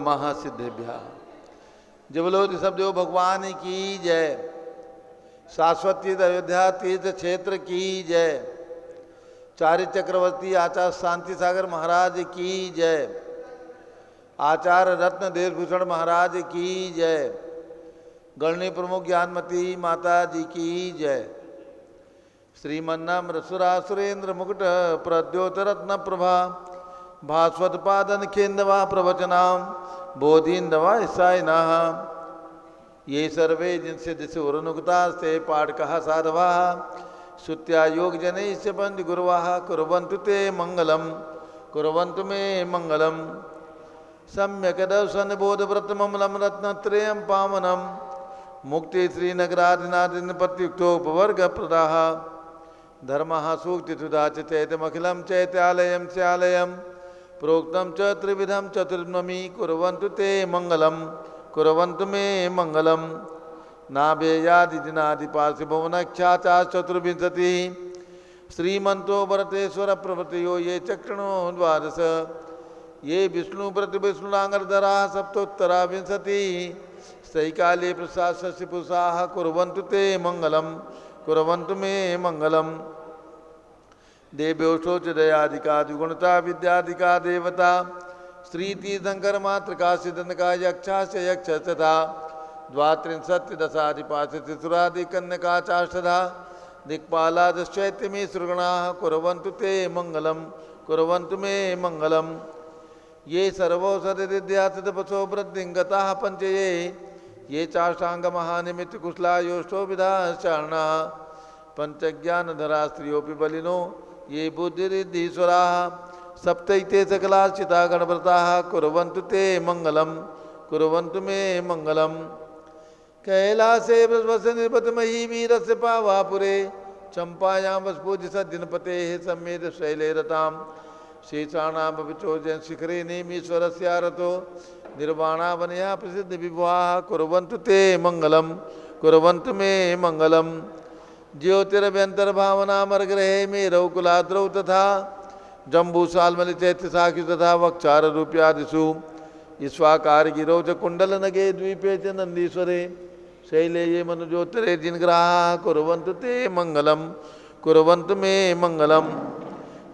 नमः सिद्धेभ्यः। जब बोलो सब देव भगवान की जय। शाश्वत तीर्थ अयोध्या तीर्थ क्षेत्र की जय। चार्य चक्रवर्ती आचार्य शांति सागर महाराज की जय। आचार्य रत्न देशभूषण महाराज की जय। गणनी प्रमुख ज्ञानमती माता जी की जय। श्रीमन्नम रसुरा सुरेंद्र मुकुट प्रद्योत रत्न प्रभा भास्वत पादन खेन्दवा प्रवचनाम बोधिन्दवा ईसाइना। ये सर्वे जिनसे दिशे उरनुगता से पाठ कहा साधवा श्रुत्या योग जने से पंच गुरुवाह कुर्वन्तु ते मंगलम कुर्वन्तु मे मंगलम। सम्यक दर्शन बोध व्रत ममलम रत्नत्रयं पावनम मुक्ति श्रीनगराधिनादिन प्रत्युक्तोपवर्ग प्रदाह धर्मः सूक्ति सुधा चैतमखिलं चैत्यालयं स्यालयं प्रोक्तं च त्रिविधं चतुर्नमी कुर्वन्तु ते मंगलम कुर्वन्तु मे मंगलम। नाभेयादिनादि पार्थिभुवनख्याता चतुर्विंशति श्रीमंतो भरतेश्वर प्रभृतयो ये चक्षणो द्वादश ये विष्णु प्रति विष्णुरांगधरा सप्तोत्तरा विंशति सैकाले प्रसाद शशिपुषाः कुर्वन्तु ते मंगलम कुर्वन्तु मे मंगलम। देव्योषो च दयादिकादिगुणता विद्यादिका देवता श्री तीर्थंकर मातृका सिद्धनका यक्षा से यक्ष तथा द्वात्रिंशत् दशाधिपाशतिसुरादि कन्यका चाष्टधा दिक्पालादश्चैत्यमी सुरगणाः कुर्वन्तु ते मंगलम कुर्वन्तु मे मंगलम। ये सर्वौषधिद्यातपसो वृद्धिंगताः पंचये ये चाष्टांग महानिमित्त कुशला योष्टो विधाश्चारणा पंचज्ञानधरा स्त्रियोपि बलिनो ये बुद्धिरिद्धीश्वराः सप्तैते सकलाश्चिता गणव्रताः कुर्वन्तु ते मंगलम कुर्वन्तु मे मंगलम। कैलासे वृषभस्य निर्पतमयी वीरस्य पावापुरे चंपायां वस्पूज्य सद्दिनपतेः सम्मेद शैले रतां शेषाणां विचोजन शिखरे नेमीश्वरस्यारतो निर्वाणावनया प्रसिद्ध विभुवाः कुर्वन्तु ते मंगलम कुर्वन्तु मे मंगलम। ज्योतिरभ्यंतर्भावनामर्ग्रहे मेरौ कुलाद्रौ तथा जम्बूसालमलि चैत्य साखी तथा वक्षार रूप्यादिषु ईश्वाकार गिरौ च कुंडल नगे द्वीपे च नंदीश्वरे शैले ये मनुजोत्तरे जिनग्राहा कुर्वन्तु ते मंगलम कुर्वन्तु मे मंगलम।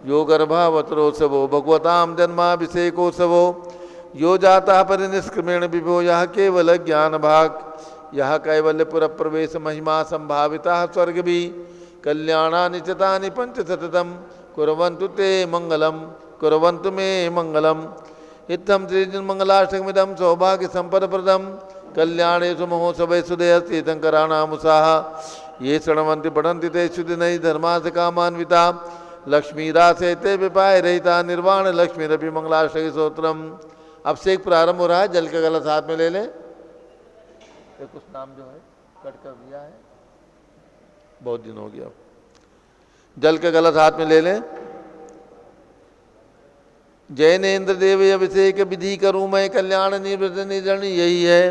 यो गर्भावतरोत्सवो भगवतां जन्माभिषेकोत्सवो यो जाता परिनिष्क्रमेण विभो यह केवल ज्ञान भाग यह कैवल्यपुर प्रवेश महिमा संभाविता स्वर्ग भी कल्याणानि चितानि पंच सततम कुर्वन्तु ते मंगलम कुर्वन्तु मे मंगलम। इत्थं श्रीमंगलाष्टकमिदं सौभाग्य संपदप्रदं कल्याणेषु महोत्सवेषु तीर्थंकराणामुत्साह ये शृण्वन्ति पठन्ति ते शुद्धिनैः धर्मार्थ कामान्विता लक्ष्मीरासे ते विपाय रहिता निर्वाण लक्ष्मीरपि मंगलाष्टक स्तोत्रम। अब से एक प्रारंभ हो रहा है, जल का गला हाथ में ले लें। कुछ नाम जो है कट कर दिया है, बहुत दिन हो गया। जल का गलत हाथ में ले लें। जैनेन्द्र देव अभिषेक विधि करूँ मैं कल्याण निवृत्त निजन यही है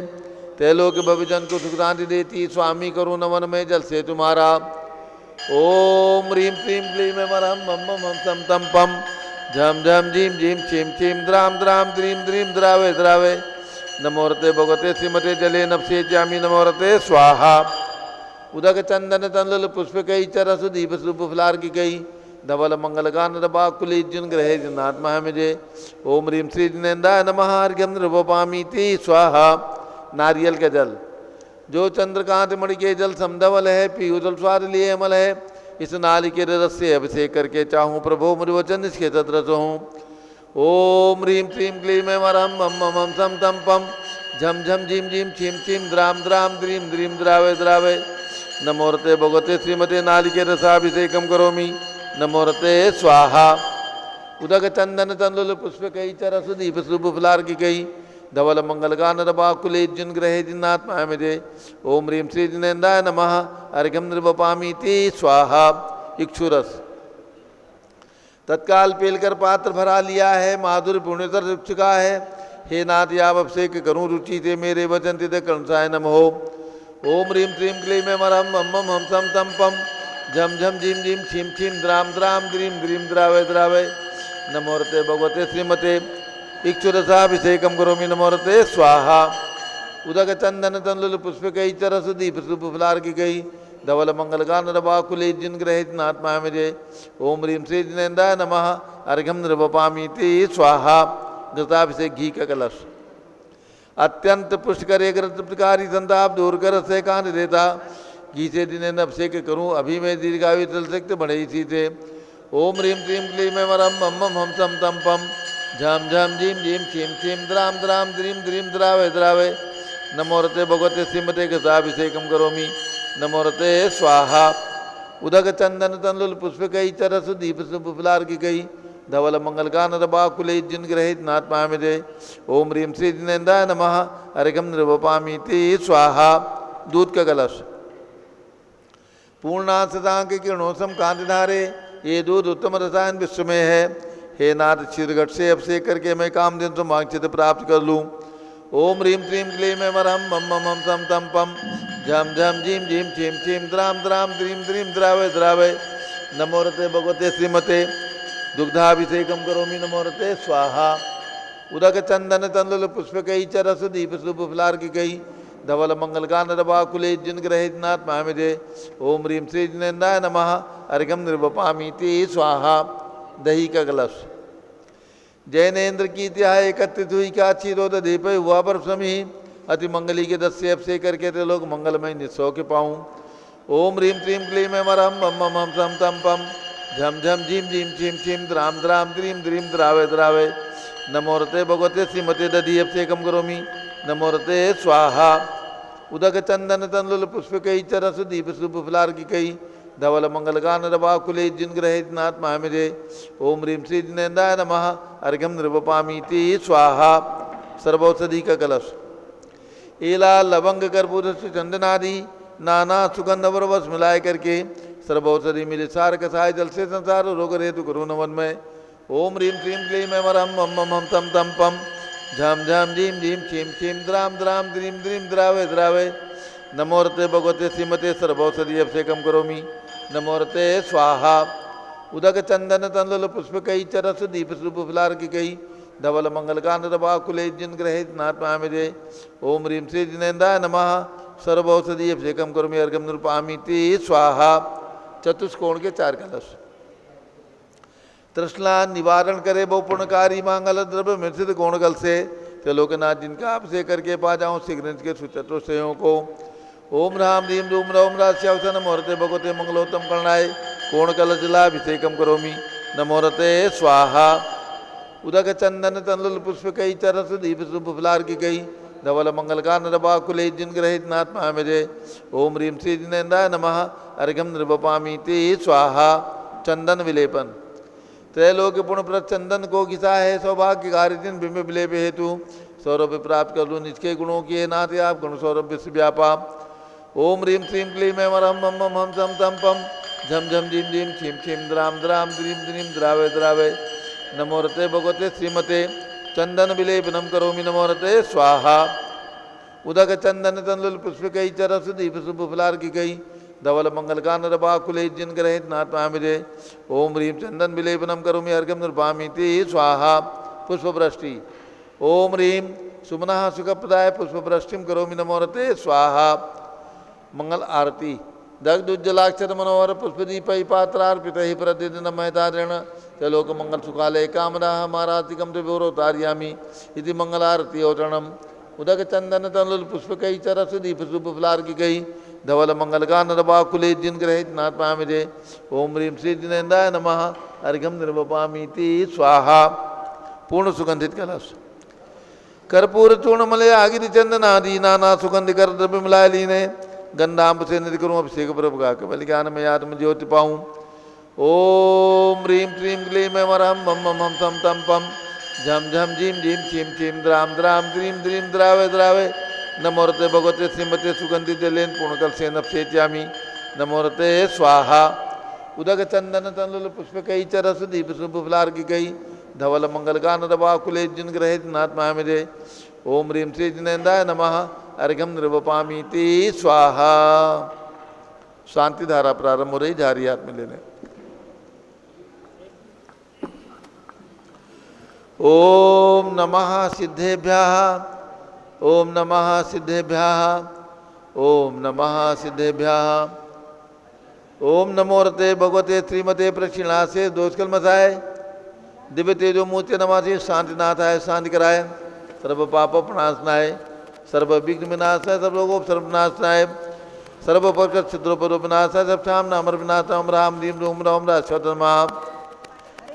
तैलोक भविजन को सुखदांति देती स्वामी करूँ नमन में जल से तुम्हारा। ओम ह्रीं क्लीं क्लीं मरहम मम मम तम तम पम झम झम झीम झीम छीम छीम द्राम द्राम द्रीम द्रीम द्रावे द्रावे नमोरते भगवते श्रीमते जले नभसे जामी नमोरते स्वाहा। उदक चंदन तंदल पुष्प कई चरस दीप सुप फलार की कई धवल मंगल गान रबा कुली जुन ग्रहे जनात्मा मुझे। ओम ह्रीं श्री जिनेन्द्राय नमः अर्घ्यम नृपोपामीति स्वाहा। नारियल का जल जो चंद्रकांत मणि के जल समधवल है पीयू जल स्वाद लिए अमल है इस नाली के रस से अभिषेक करके चाहूँ प्रभु मुझ वचन इसके तद्रस हूँ। ओम ह्रीं क्लीं क्लीं मरहम मम मम सम तम पम झम झम झीम झीम छीम छीम द्राम द्राम द्रीम द्रीम द्रावे द्रावे नमोरते भगवते श्रीमते नालिके रसाभिषेकम करोमि नमोरते स्वाहा। उदक चंदन तंदुल पुष्प कई चरस दीप शुभ फलार की कई धवल मंगल गान रबा कुले जिन ग्रहे जिन्नात्मा मुझे। ओम ह्रीं श्री जिनेन्द्राय नमः अर्घ्यम नृपोपामीति स्वाहा। इक्षुरस तत्काल पेलकर पात्र भरा लिया है माधुर्य पुण्यतर चुका है। हे नाथ याव अभिषेक करूँ रुचि से मेरे वचन तिथ कर्णसाय नमो। ओम ह्रीं क्लीं क्लीं मरहम मम मम सम तम पम झम झम झीम झीम छीम छीम द्राम द्राम द्रीम द्रीम द्रावे द्रावे नमोरते भगवते श्रीमते इक्षुरसाभिषेकं करोमि नमोरते स्वाहा उदक चंदन तंडुल पुष्पकै चरस दीप फुलार्किकै धवल मंगलगानरवाकुले जिन ग्रहित नात्मा मेरे ओम ह्रीं श्री जिनेन्द्राय नमः अर्घ्यम निर्वपामीति स्वाहा घृताभिषेक घी का कलश अत्यंत पुष्कर तृप्तकारी संताप दूर कर से कांड देता घी से जिनेन्द्र अभिषेक करूं अभी मैं दीर्घायु चल सकते बड़े इसी से ओम ह्रीं क्लीं क्लीं मैं वरम मम मम हम सम तम पम झम झम झीम झीम छीम छीम द्राम द्राम द्रीम द्रीम द्रावे द्रावे नमोरते भगवते श्रीमते घृताभिषेकम करोमि नमोरते स्वाहा उदक चंदन तंडुल पुष्पकै चरस दीप फुलार्किकै धवल मंगलगानरवाकुले जिन ग्रहित नात्मा मेरे ओम ह्रीं श्री जिनेन्द्राय नमः अर्घ्यम निर्वपामीति स्वाहा दूध का कलश पूर्णांत सदांक किरणोसम कांतिधारे ये दूध उत्तम रसायन विश्व में है हे नाथ क्षीरघट से अभिषेक करके मैं कामधेनु से मांगचित प्राप्त कर लूँ ओम ह्रीं क्लीं क्लीं मैं वरम मम मम हम सम तम पम झम झम झीम झीम छीम छीम द्राम द्राम द्रीम द्रीम द्रावे द्रावे नमोरते भगवते श्रीमते दुग्धाभिषेकम करोमि नमोरते स्वाहा उदक चंदन तंडुल पुष्पकै चरस दीप फुलार्किकै धवल मंगलगानरवाकुले जिन ग्रहित नात्मा मेरे ओम ह्रीं श्री जिनेन्द्राय नमः अर्घ्यम निर्वपामीति स्वाहा दही का कलश जैनेन्द्र की तिहाय एकत्रित हुई का क्षीरोद दीप हुआ पर समी अति मंगली के 10 से अभिषेक करके ते लोग मंगलमय निस्सौ के पाऊँ ओम ह्रीं क्लीं क्लीं मैं वरम मम मम हम सम तम पम झम झम झीम झीम छीम छीम द्राम द्राम द्रीम द्रीम द्रावे द्रावे नमोरते भगवते श्रीमते दधि अभिषेकम करोमि नमोरते स्वाहा उदक चंदन तंडुल पुष्पकै चरस दीप फुलार्किकै धवल मंगलगानरवाकुले जिन ग्रहित नात्मा मेरे ओम ह्रीं श्री जिनेन्द्राय नमः अर्घ्यम निर्वपामीति स्वाहा सर्वौषधि का कलश एला लवंग कर्पूर चंदनादि नाना सुगंध वरवस मिलाए करके सर्वौषधि मिले सार कसाय जल से संसार रोग रेतु करो नवन में ओम ह्रीं क्लीं क्लीं मैं वरम मम मम हम तम तम पम झम झम झीम झीम छीम छीम द्राम द्राम द्रीम द्रीम द्रावे द्रावे नमोरते भगवते श्रीमते सर्वौषधि अभिषेकम करोमि नमोरते स्वाहा उदक चंदन तंडुल पुष्पकै चरस दीप फुलार्किकै धवल मंगलगानरवाकुले जिन ग्रहित नात्मा मेरे ओम ह्रीं श्री जिनेन्द्राय नमः सर्वौषधि अभिषेकम करोमि अर्घ्यम निर्वपामीति स्वाहा चतुष्कोण के 4 कलश तृष्णा निवारण करे बहु पुण्यकारी मांगल द्रव्य मिश्रित कोणगल से त्रिलोकनाथ जिनका अभिषेक करके पा जाऊँ शीघ्र के सुचतुष्टयों को ओम राम ह्रीं रूम रौम राश्यावसन नमोरते भगवते मंगलोत्तम करणाय कोण कलशलाभिषेकम करोमि नमोरते स्वाहा उदक चंदन तंडुल पुष्पकै चरस दीप फुलार्किकै धवल मंगलगानरवाकुले जिन ग्रहित नात्मा मेरे ओम ह्रीं श्री जिनेन्द्राय नमः अर्घ्यम निर्वपामीति स्वाहा चंदन विलेपन त्रैलोक्य पुण्यप्रद चंदन को घिसा है सौभाग्य कार्य दिन बिंब विलेप हेतु सौरभ्य प्राप्त कर लूँ निष्के गुणों की नाथ आप गुण सौरभ्य से व्यापा ओम ह्रीं क्लीं क्लीं मैं वरम मम मम हम सम तम पम झम झम झीम झीम छीम छीम द्राम द्राम द्रीम द्रीम द्रावे द्रावे नमोरते भगवते श्रीमते चंदन विलेपनम करोमि नमोरते स्वाहा उदक चंदन तंडुल पुष्पकै चरस दीप फुलार्किकै धवल मंगलगानरवाकुले जिन ग्रहित नात्मा मेरे ओम ह्रीं चंदन विलेपनम करोमि अर्घ्यम निर्वपामीति स्वाहा पुष्पवृष्टि ओम ह्रीं सुमनः सुखप्रदाय पुष्पवृष्टिम करोमि नमोरते स्वाहा मंगल आरती दग्धुज्जलाक्षर मनोहर पुष्पदीपै पात्रार्पित ही प्रतिदिन महतारेण त्रिलोक मंगल सुखालय कामना मारातिकम त्रिभोरोतार्यामि इति मंगलारती औचरणम उदक चंदन तंडुल पुष्पकै चरस दीप फुलार्किकै धवल मंगलगानरवाकुले जिन ग्रहित नात्मा मेरे ओम ह्रीं श्री जिनेन्द्राय नमः अर्घ्यम निर्वपामीति स्वाहा पूर्ण सुगंधित कलश कर्पूर चूर्णमलय आगिरि चंदनादि नाना सुगंध कर द्रव्य मिलाय लीने गंधाम्ब से निधि करूँ अभिषेक प्रभुगा केवल ज्ञान में आत्म ज्योति पाऊँ ओम ह्रीं क्लीं क्लीं मैं वरम मम मम हम सम तम पम झम झम झीम झीम छीम छीम द्राम द्राम द्रीम द्रीम द्रावे द्रावे नमोरते भगवते श्रीमते सुगंधि जलेन पूर्णकल से नपसेत्यामि नमोरते स्वाहा उदक चंदन तंडुल पुष्पकै चरस दीप फुलार्किकै धवल मंगलगानरवाकुले जिन ग्रहित नात्मा मेरे ओम ह्रीं श्री जिनेन्द्राय नमः अर्घ्यम निर्वपामीति स्वाहा शांति धारा प्रारंभ हो रही जारी हाथ में लेने ओम नमः सिद्धेभ्यः, ओम नमः सिद्धेभ्यः, ओम नमः सिद्धेभ्यः। ओम नमो रते भगवते श्रीमते प्रक्षिणासे दोषकल मसाय दिव्य तेजो मूर्ति नमासि शांतिनाथाय शांति कराय सर्व पाप प्रणाशनाय सर्व विघ्न विनाशाय सर्व लोगों सर्वनाशनाय सर्व प्रकट छिद्रोपरो विनाशाय सब श्याम नाम विनाशम राम दीम रोम राम राष्ट्रमा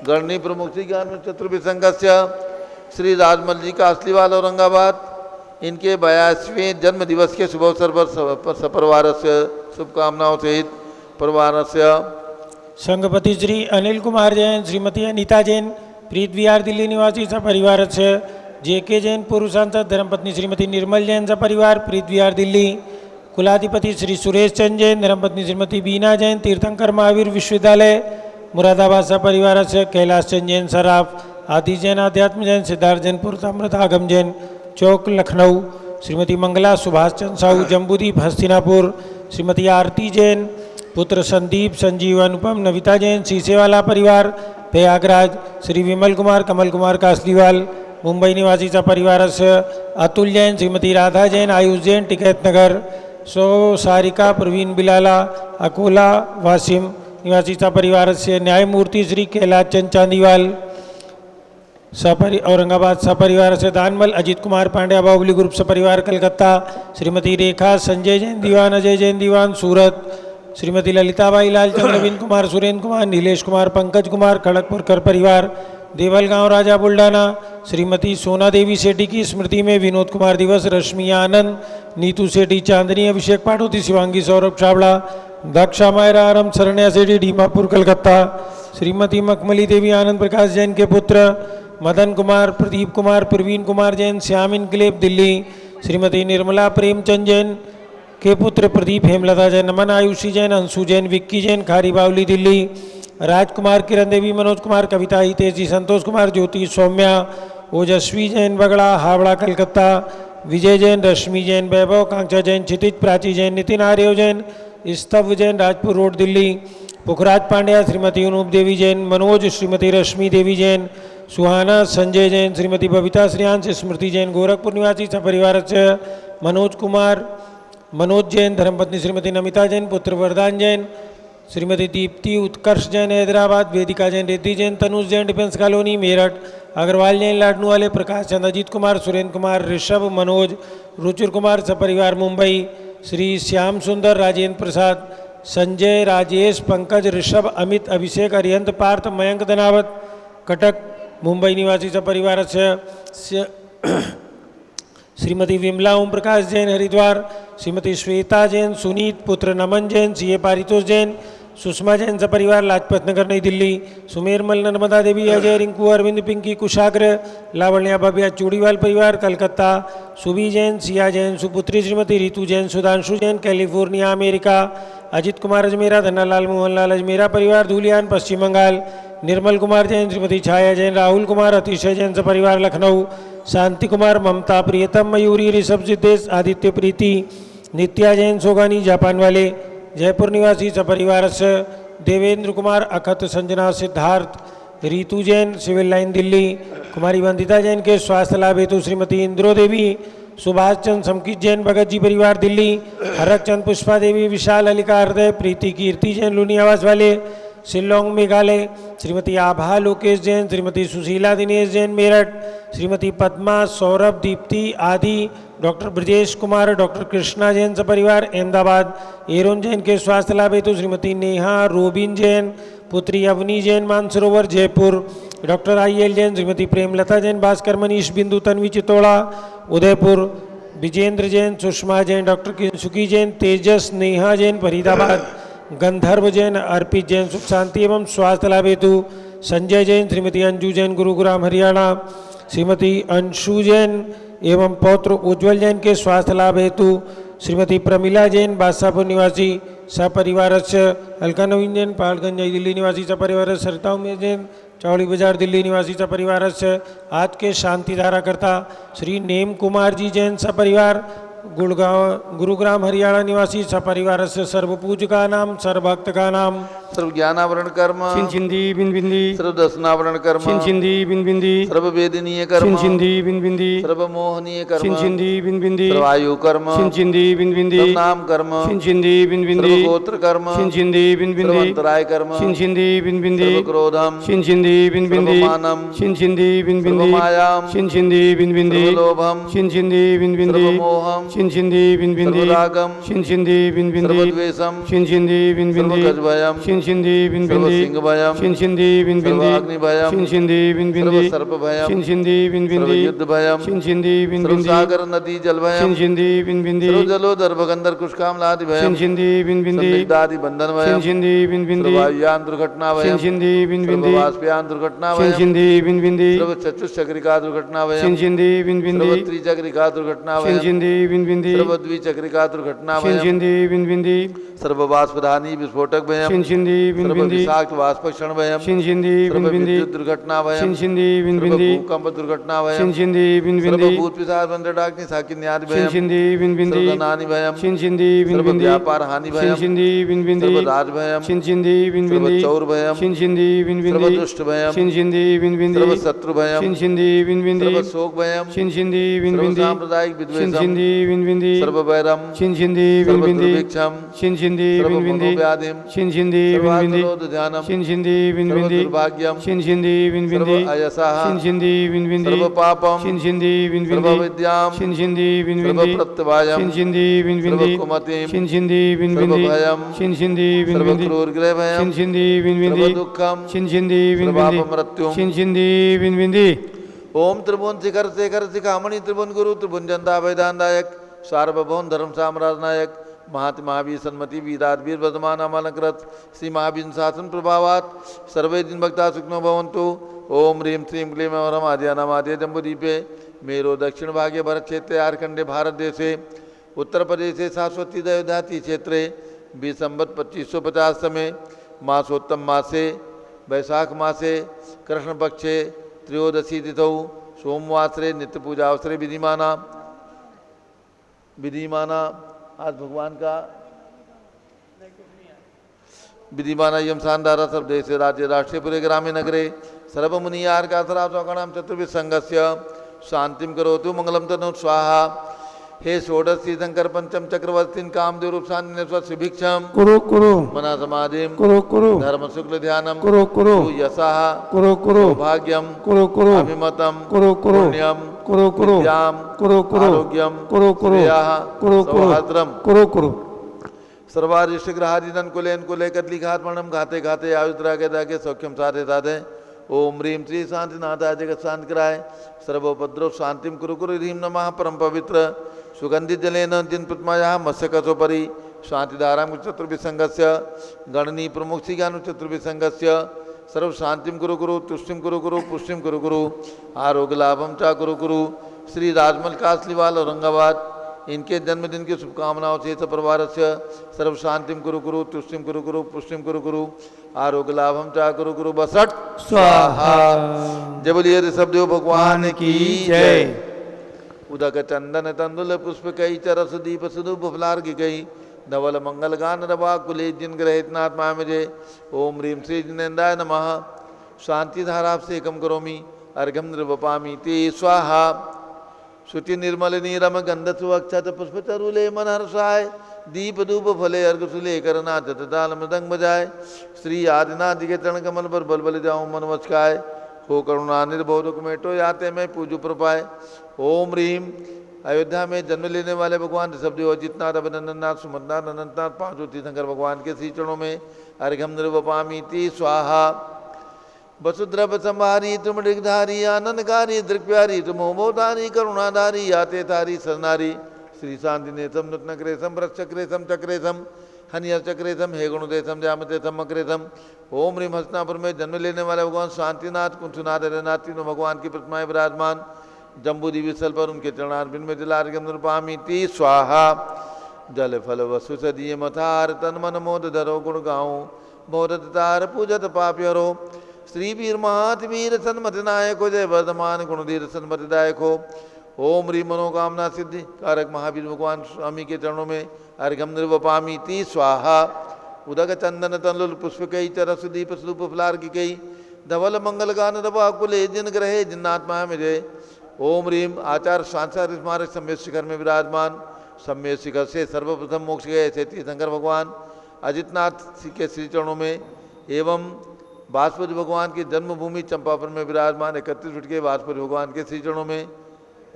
गणनी प्रमुख श्री ज्ञान चतुर्भुज संघस्य श्री राजमल जी का असलीवाल औरंगाबाद इनके 82वें जन्म दिवस के शुभ अवसर पर सपरिवार से शुभकामनाओं सहित परिवार से संघपति श्री अनिल कुमार जैन, श्रीमती अनीता जैन, प्रीत विहार दिल्ली निवासी सपरिवार से जेके जैन, पूर्व सांसद धर्मपत्नी श्रीमती निर्मल जैन सपरिवार प्रीत विहार दिल्ली, कुलाधिपति श्री सुरेश चंद जैन, धर्मपत्नी श्रीमती बीना जैन, तीर्थंकर महावीर विश्वविद्यालय मुरादाबाद सपरिवार से कैलाश चंद जैन सराफ, आदि जैन आध्यात्म जैन, सिद्धार्थ जैनपुर अमृत आगम जैन चौक लखनऊ, श्रीमती मंगला सुभाष चंद साहू जम्बूदीप हस्तिनापुर, श्रीमती आरती जैन, पुत्र संदीप संजीव अनुपम नविता जैन सीसेवाला परिवार प्रयागराज, श्री विमल कुमार कमल कुमार कासलीवाल मुंबई निवासी परिवार से अतुल जैन, श्रीमती राधा जैन आयुष जैन टिकैत नगर, सारिका प्रवीण बिलाला अकोला वासिम निवासी परिवार से न्यायमूर्ति श्री कैलाश चंद चांदीवाल औरंगाबाद सपरिवार से दानमल अजित कुमार पांड्या बाहुबली ग्रुप सपरिवार कलकत्ता, श्रीमती रेखा संजय जैन दीवान अजय जैन दीवान सूरत, श्रीमती ललिताबाई लालचंद नवीन कुमार सुरेंद्र कुमार नीलेश कुमार पंकज कुमार खड़गपुर कर परिवार देवलगांव राजा बुल्डाना, श्रीमती सोना देवी सेठी की स्मृति में विनोद कुमार दिवस, रश्मि आनंद नीतू सेठी चांदनी अभिषेक पाठोती शिवांगी सौरभ छाबड़ा दक्षा मायरा आरम शरण्या सेठी डीमापुर कलकत्ता, श्रीमती मखमली देवी आनंद प्रकाश जैन के पुत्र मदन कुमार प्रदीप कुमार प्रवीण कुमार जैन श्याम इनकलेब दिल्ली, श्रीमती निर्मला प्रेमचंद जैन के पुत्र प्रदीप हेमलता जैन नमन आयुषी जैन अंशु जैन विक्की जैन खारी बावली दिल्ली, राजकुमार किरण देवी मनोज कुमार कविता हितेशी संतोष कुमार ज्योति सौम्या ओजस्वी जैन बगड़ा हावड़ा कलकत्ता, विजय जैन रश्मि जैन वैभव कांक्षा जैन क्षितिज प्राची जैन नितिन आर्य जैन स्तव जैन राजपुर रोड दिल्ली, पुखराज पांड्या श्रीमती अनूप देवी जैन मनोज श्रीमती रश्मि देवी जैन सुहाना संजय जैन, श्रीमती बबीता श्रेयांश स्मृति जैन गोरखपुर निवासी सपरिवार से मनोज जैन, धर्मपत्नी श्रीमती नमिता जैन, पुत्र वरदान जैन, श्रीमती दीप्ति उत्कर्ष जैन हैदराबाद, वेदिका जैन रिद्धि जैन तनुज जैन डिफेंस कॉलोनी मेरठ, अग्रवाल जैन लाडनू वाले, प्रकाश चंद अजीत कुमार सुरेंद्र कुमार ऋषभ मनोज रुचिर कुमार सपरिवार मुंबई, श्री श्याम सुंदर राजेंद्र प्रसाद संजय राजेश पंकज ऋषभ अमित अभिषेक अरिहंत पार्थ मयंक धनावत कटक मुंबई निवासी सपरिवार से श्रीमती विमला ओम प्रकाश जैन हरिद्वार, श्रीमती श्वेता जैन सुनीत पुत्र नमन जैन सीए पारितोष जैन, सुषमा जैन सपरिवार लाजपत नगर नई दिल्ली, सुमेरमल नर्मदा देवी अजय रिंकू अरविंद पिंकी कुशाग्र लावण्या भव्या चूड़ीवाल परिवार कलकत्ता, सुबी जैन सिया जैन सुपुत्री श्रीमती रितु जैन सुधांशु जैन कैलिफोर्निया अमेरिका, अजित कुमार अजमेरा धन्नालाल मोहनलाल अजमेरा परिवार धूलियान पश्चिम बंगाल, निर्मल कुमार जैन श्रीमती छाया जैन राहुल कुमार अतिशय जैन सपरिवार लखनऊ, शांति कुमार ममता प्रियतम मयूरी ऋषभ सिद्धेश आदित्य प्रीति नित्या जैन सोगानी जापान वाले जयपुर निवासी सपरिवार से देवेंद्र कुमार अखत संजना सिद्धार्थ रीतु जैन सिविल लाइन दिल्ली, कुमारी वंदिता जैन के स्वास्थ्य लाभ हेतु श्रीमती इंद्रो देवी सुभाष चंद समकित जैन भगत जी परिवार दिल्ली, हरक चंद पुष्पा देवी विशाल अलिका हृदय प्रीति कीर्ति जैन लूनी आवास वाले शिलोंग मेघालय, श्रीमती आभा लोकेश जैन, श्रीमती सुशीला दिनेश जैन मेरठ, श्रीमती पद्मा सौरभ दीप्ति आदि, डॉक्टर ब्रजेश कुमार डॉक्टर कृष्णा जैन सपरिवार अहमदाबाद, एरोन जैन के स्वास्थ्य लाभ हेतु श्रीमती नेहा रोबिन जैन पुत्री अवनी जैन मानसरोवर जयपुर, डॉक्टर IL जैन, श्रीमती प्रेमलता जैन भास्कर मनीष बिंदु तन्वी चितौड़ा उदयपुर, विजेंद्र जैन सुषमा जैन डॉक्टर किंसुकी जैन तेजस नेहा जैन फरीदाबाद, गंधर्व जैन अर्पित जैन सुख शांति एवं स्वास्थ्य लाभ हेतु संजय जैन, श्रीमती अंजू जैन गुरुग्राम हरियाणा, श्रीमती अंशु जैन एवं पौत्र उज्ज्वल जैन के स्वास्थ्य लाभ हेतु श्रीमती प्रमिला जैन बादशाहपुर निवासी सपरिवार से, अलका नवीन जैन पहाड़गंज नई दिल्ली निवासी सपरिवार सरिता उमेश जैन चौड़ी बाजार दिल्ली निवासी सपरिवार से, आज के शांति धारा करता श्री नेम कुमार जी जैन सपरिवार गुड़गांव गुरुग्राम हरियाणा निवासी सपरिवार से, सर्वपूज का नाम सर्वभक्त का नाम। सर्व ज्ञानावरण कर्म छिंछिंदी बिंदी सर्व दर्शनावरण कर्म छिंछिंदी बिंदी सर्व वेदनीय कर्म छिंछिंदी बिंदी सर्व मोहनीय कर्म छिंछिंदी बिंदी सर्व आयु कर्म छिंछिंदी बिंदी सर्व नाम कर्म छिंछिंदी बिंदी सर्व गोत्र कर्म छिंछिंदी सर्व बिंदी अंतराय कर्म छिंछिंदी बिंदी सर्व क्रोधम छिंछिंदी बिंदी सर्व मानम छिंछिंदी सर्व बिंदी मायाम छिंछिंदी बिंदी सर्व लोभम छिंछिंदी बिंदी सर्व मोहम छिंछिंदी बिंदी सर्व रागम छिंछिंदी बिंदी सर्व द्वेषम छिंछिंदी सर्व बिंदी गजभयम छिंछिंदी सर्व बिंदी सिंह भयम छिंछिंदी सर्व बिंदी अग्नि भयम छिंछिंदी सर्व बिंदी सर्प भयम छिंछिंदी सर्व बिंदी युद्ध भयम छिंछिंदी सर्व बिंदी सागर नदी जल भयम छिंछिंदी बिंदी सर्व जलोदर भगंदर कुष्कामलादि भयम छिंछिंदी बिंदी संदिग्धादि बंधन भयम छिंछिंदी बिंदी सर्व वायुयान दुर्घटना भयम छिंछिंदी सर्व बिंदी वाष्पयान दुर्घटना भयम छिंछिंदी बिंदी सर्व चतुष्चक्रिका दुर्घटना भयम छिंछिंदी बिंदी सर्व त्रिचक्रिका दुर्घटना भयम छिंछिंदी बिंदी सर्व द्विचक्रिका दुर्घटना भयम छिंछिंदी बिंदी सर्व वाष्पधानी विस्फोटक भयम छिंछिंदी सर्व बिंदी विषाक्त वाष्पक्षण भयम छिंछिंदी सर्व बिंदी विद्युत दुर्घटना भयम छिंछिंदी सर्व बिंदी भूकंप दुर्घटना भयम छिंछिंदी सर्व बिंदी भूत पिशाच बंदर डाकनी साकिन्यादि भयम छिंछिंदी बिंदी सर्व धनानि भयम छिंछिंदी सर्व बिंदी व्यापार हानि भयम छिंछिंदी बिंदी सर्व राज भयम छिंछिंदी सर्व बिंदी चौर भयम छिंछिंदी सर्व बिंदी दुष्ट भयम छिंछिंदी बिंदी सर्व शत्रु भयम छिंछिंदी बिंदी सर्व शोक भयम छिंछिंदी सर्व बिंदी सांप्रदायिक विद्वेषम छिंछिंदी बिंदी सर्व वैरम छिंछिंदी सर्व बिंदी दुर्भिक्षम छिंछिंदी सर्व बिंदी मनोव्याधिम छिंछिंदी सर्व बिंदी आत्मरोध ध्यानम छिंछिंदी सर्व बिंदी दुर्भाग्यम छिंछिंदी सर्व बिंदी अयसः छिंछिंदी बिंदी सर्व पापम छिंछिंदी सर्व बिंदी विद्याम छिंछिंदी सर्व बिंदी प्रत्यवायम छिंछिंदी सर्व बिंदी कुमतिम छिंछिंदी सर्व बिंदी भयम छिंछिंदी सर्व बिंदी क्रूर गृह भयम छिंछिंदी सर्व बिंदी दुःखम छिंछिंदी सर्व बिंदी अपमृत्युम छिंछिंदी बिंदी ओम त्रिभुवन शिखर शेखर शिखामणि त्रिभुवन गुरु त्रिभुवन जनता वैदानदायक सार्वभौम धर्म साम्राज्य नायक महात्मा महावीर सन्मति वीराट वीर वर्धमान अमानकृत श्री महावीर शासन प्रभावात सर्वे दिन भक्ता सुखनो भवन्तु। ओम ह्रीं श्रीं क्लीं वरम आद्यानामाद्य जम्बूदीपे मेरो दक्षिण भागे भरत क्षेत्रे आर्खंडे भारत देशे उत्तर प्रदेशे शाश्वती दयोधाती क्षेत्रे संवत 2550 में मासोत्तम मासे वैशाख मासे कृष्ण पक्षे त्रयोदशी तिथौ सोमवासरे नित्य पूजा अवसरे विधिमाना आज भगवान का विधिमाना यम शानदारा सब देश राज्य राष्ट्रीय पुरे ग्रामे नगरे सर्वमुनियार का सराम चतुर्विध संघस्य शांतिम करोतु मंगलम तनु स्वाहा। हे षोडशी शंकर पंचम चक्रवर्ती कामदेव रूप सुभिक्षम कुरु कुरु मना समाधिम कुरु कुरु धर्म शुक्ल ध्यानम कुरु कुरु यशः कुरु कुरु सौभाग्यम कुरु कुरु अभिमतम कुरु कुरु पुण्यम कुरु कुरु विद्याम कुरु कुरु आरोग्यम कुरु कुरु श्रेयः कुरु कुरु सौहार्द्रम कुरु कुरु सर्वारिष्ट ग्रहादिदन कुलेन कुले कदली घात मरणम घाते घाते आयुद्रा के दागे सौख्यम साधे साधे। ओम ह्रीं श्री शांतिनाथाय जगत शांत कराय सर्वोपद्रव शांतिम कुरु कुरु ह्रीं नमः परम पवित्र सुगंधित जलेन जिन प्रतिमाया मत्स्यकसोपरि शांतिधाराम चतुर्विसंगस्य गणनी प्रमुख सिगानु चतुर्विसंगस्य सर्व शांतिम कुरु कुरु तुष्टिम कुरु कुरु पुष्टिम कुरु कुरु आरोग्य लाभम चा कुरु कुरु। श्री राजमल कासलीवाल औरंगाबाद इनके जन्मदिन की शुभकामनाओं से परिवार से सर्व शांतिम कुरु कुरु तुष्टिम कुरु कुरु पुष्टिम कुरु कुरु आरोग्य लाभम चा कुरु कुरु बसट स्वाहा। जय बोलिए ऋषभदेव भगवान की जय। उदक चंदन तंदुल पुष्प कई चरस दीप सुदूप फलार्घ गई धवल मंगल गान रवा कुले जिन ग्रहितनाथ मामजे। ओम ह्रीं श्री जिनेन्द्राय नमः शांति धारा से एकम करोमि अर्घम निर्वपामि ते स्वाहा। शुचि निर्मल नीरम गंध सुवक्षत पुष्प चरुले मन हर्षाय दीप धूप फले अर्घ सुले करना जतदाल मृदंग बजाय। श्री आदिनाथ जी के चरण कमल पर बल बल जाऊं मन वचकाय हो करुणा निर्भव दुख मेटो याते मैं पूजू प्रपाय। ओम ह्रीं अयोध्या में जन्म लेने वाले भगवान ऋषभदेव अजितनाथ अभिनंदननाथ सुमंतनाथ अनंतनाथ पांचों तीर्थंकर भगवान के श्री चरणों में अर्घम निर्वपामि ति स्वाहा। वसुद्रव संहारी तुम ऋगधारी आनंदकारी दृक्प्यारी तुम होमोदारी करुणाधारी याते तारी सरनारी। श्री शांति नेतम नृतनक्रेशम वृक्षक्रेशम चक्रेशम हनियर चक्रेशम हे गुणुदेशम जामतेशम अक्रेशम। ओम ह्रीं हस्तिनापुर में जन्म लेने वाले भगवान शांतिनाथ कुंसुनाथ हरनाथ तीनों भगवान की प्रतिमाएं विराजमान जम्बूद्वीप स्थल पर उनके चरणार्पिन में जलार्घ्यम निर्वपामि ति स्वाहा। जल फल वसु सदीय मथार तन मन मोद धरो गुण गाऊं मोदत तार पूजत पाप्यरो। श्री वीर महात वीर सन्मति नायक हो जय वर्धमान गुणधीर सन्मति दायक हो। ओम ह्रीं मनोकामना सिद्धि कारक महावीर भगवान स्वामी के चरणों में अर्घम निर्वपामि ति स्वाहा। उदक चंदन तनुल पुष्पकई चरसदीप स्वरूप फलार की कई धवल मंगल गान रवा कुले जिन ग्रहे जिन्नात्मा मिले। ओम रीम आचार्य सांसार स्मारक सम्य शिखर में विराजमान। सम्य शिखर से सर्वप्रथम मोक्ष गए ऐसे तीर्थंकर भगवान अजितनाथ के श्री चरणों में एवं बांसुरी भगवान की जन्मभूमि चंपापुर में विराजमान 31 फीट के बांसुरी भगवान के श्री चरणों में।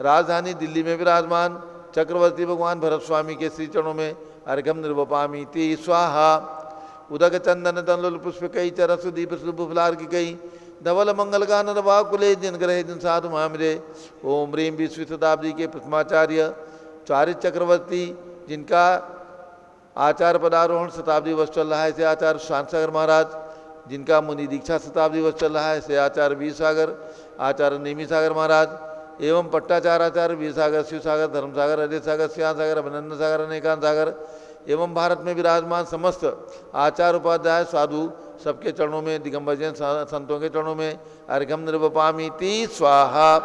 राजधानी दिल्ली में विराजमान चक्रवर्ती भगवान भरत स्वामी के श्री चरणों में अर्घम निर्वपामी ती स्वाहा। उदक चंदन तनुल पुष्पकई चरसदीप स्वरूप फलार की कई धवल मंगल गान रवा कुले जिन ग्रहे जिन साधु महामिरे। ओम रीम 20वीं शताब्दी के प्रथमाचार्य चारित चक्रवर्ती जिनका आचार्य पदारोहण शताब्दी वर्ष चल रहा है ऐसे आचार्य शांत सागर महाराज। जिनका मुनि दीक्षा शताब्दी वर्ष चल रहा है ऐसे आचार्य वीर सागर आचार्य नेमी सागर महाराज एवं पट्टाचार्य आचार्य वीर सागर शिव सागर धर्म सागर अजय सागर श्याम सागर अभिनंदन सागर अनेकांत सागर एवं भारत में विराजमान समस्त आचार्य उपाध्याय साधु सबके चरणों में दिगंबर जैन संतों के चरणों में अर्घम निर्वपामी ती स्वाहा।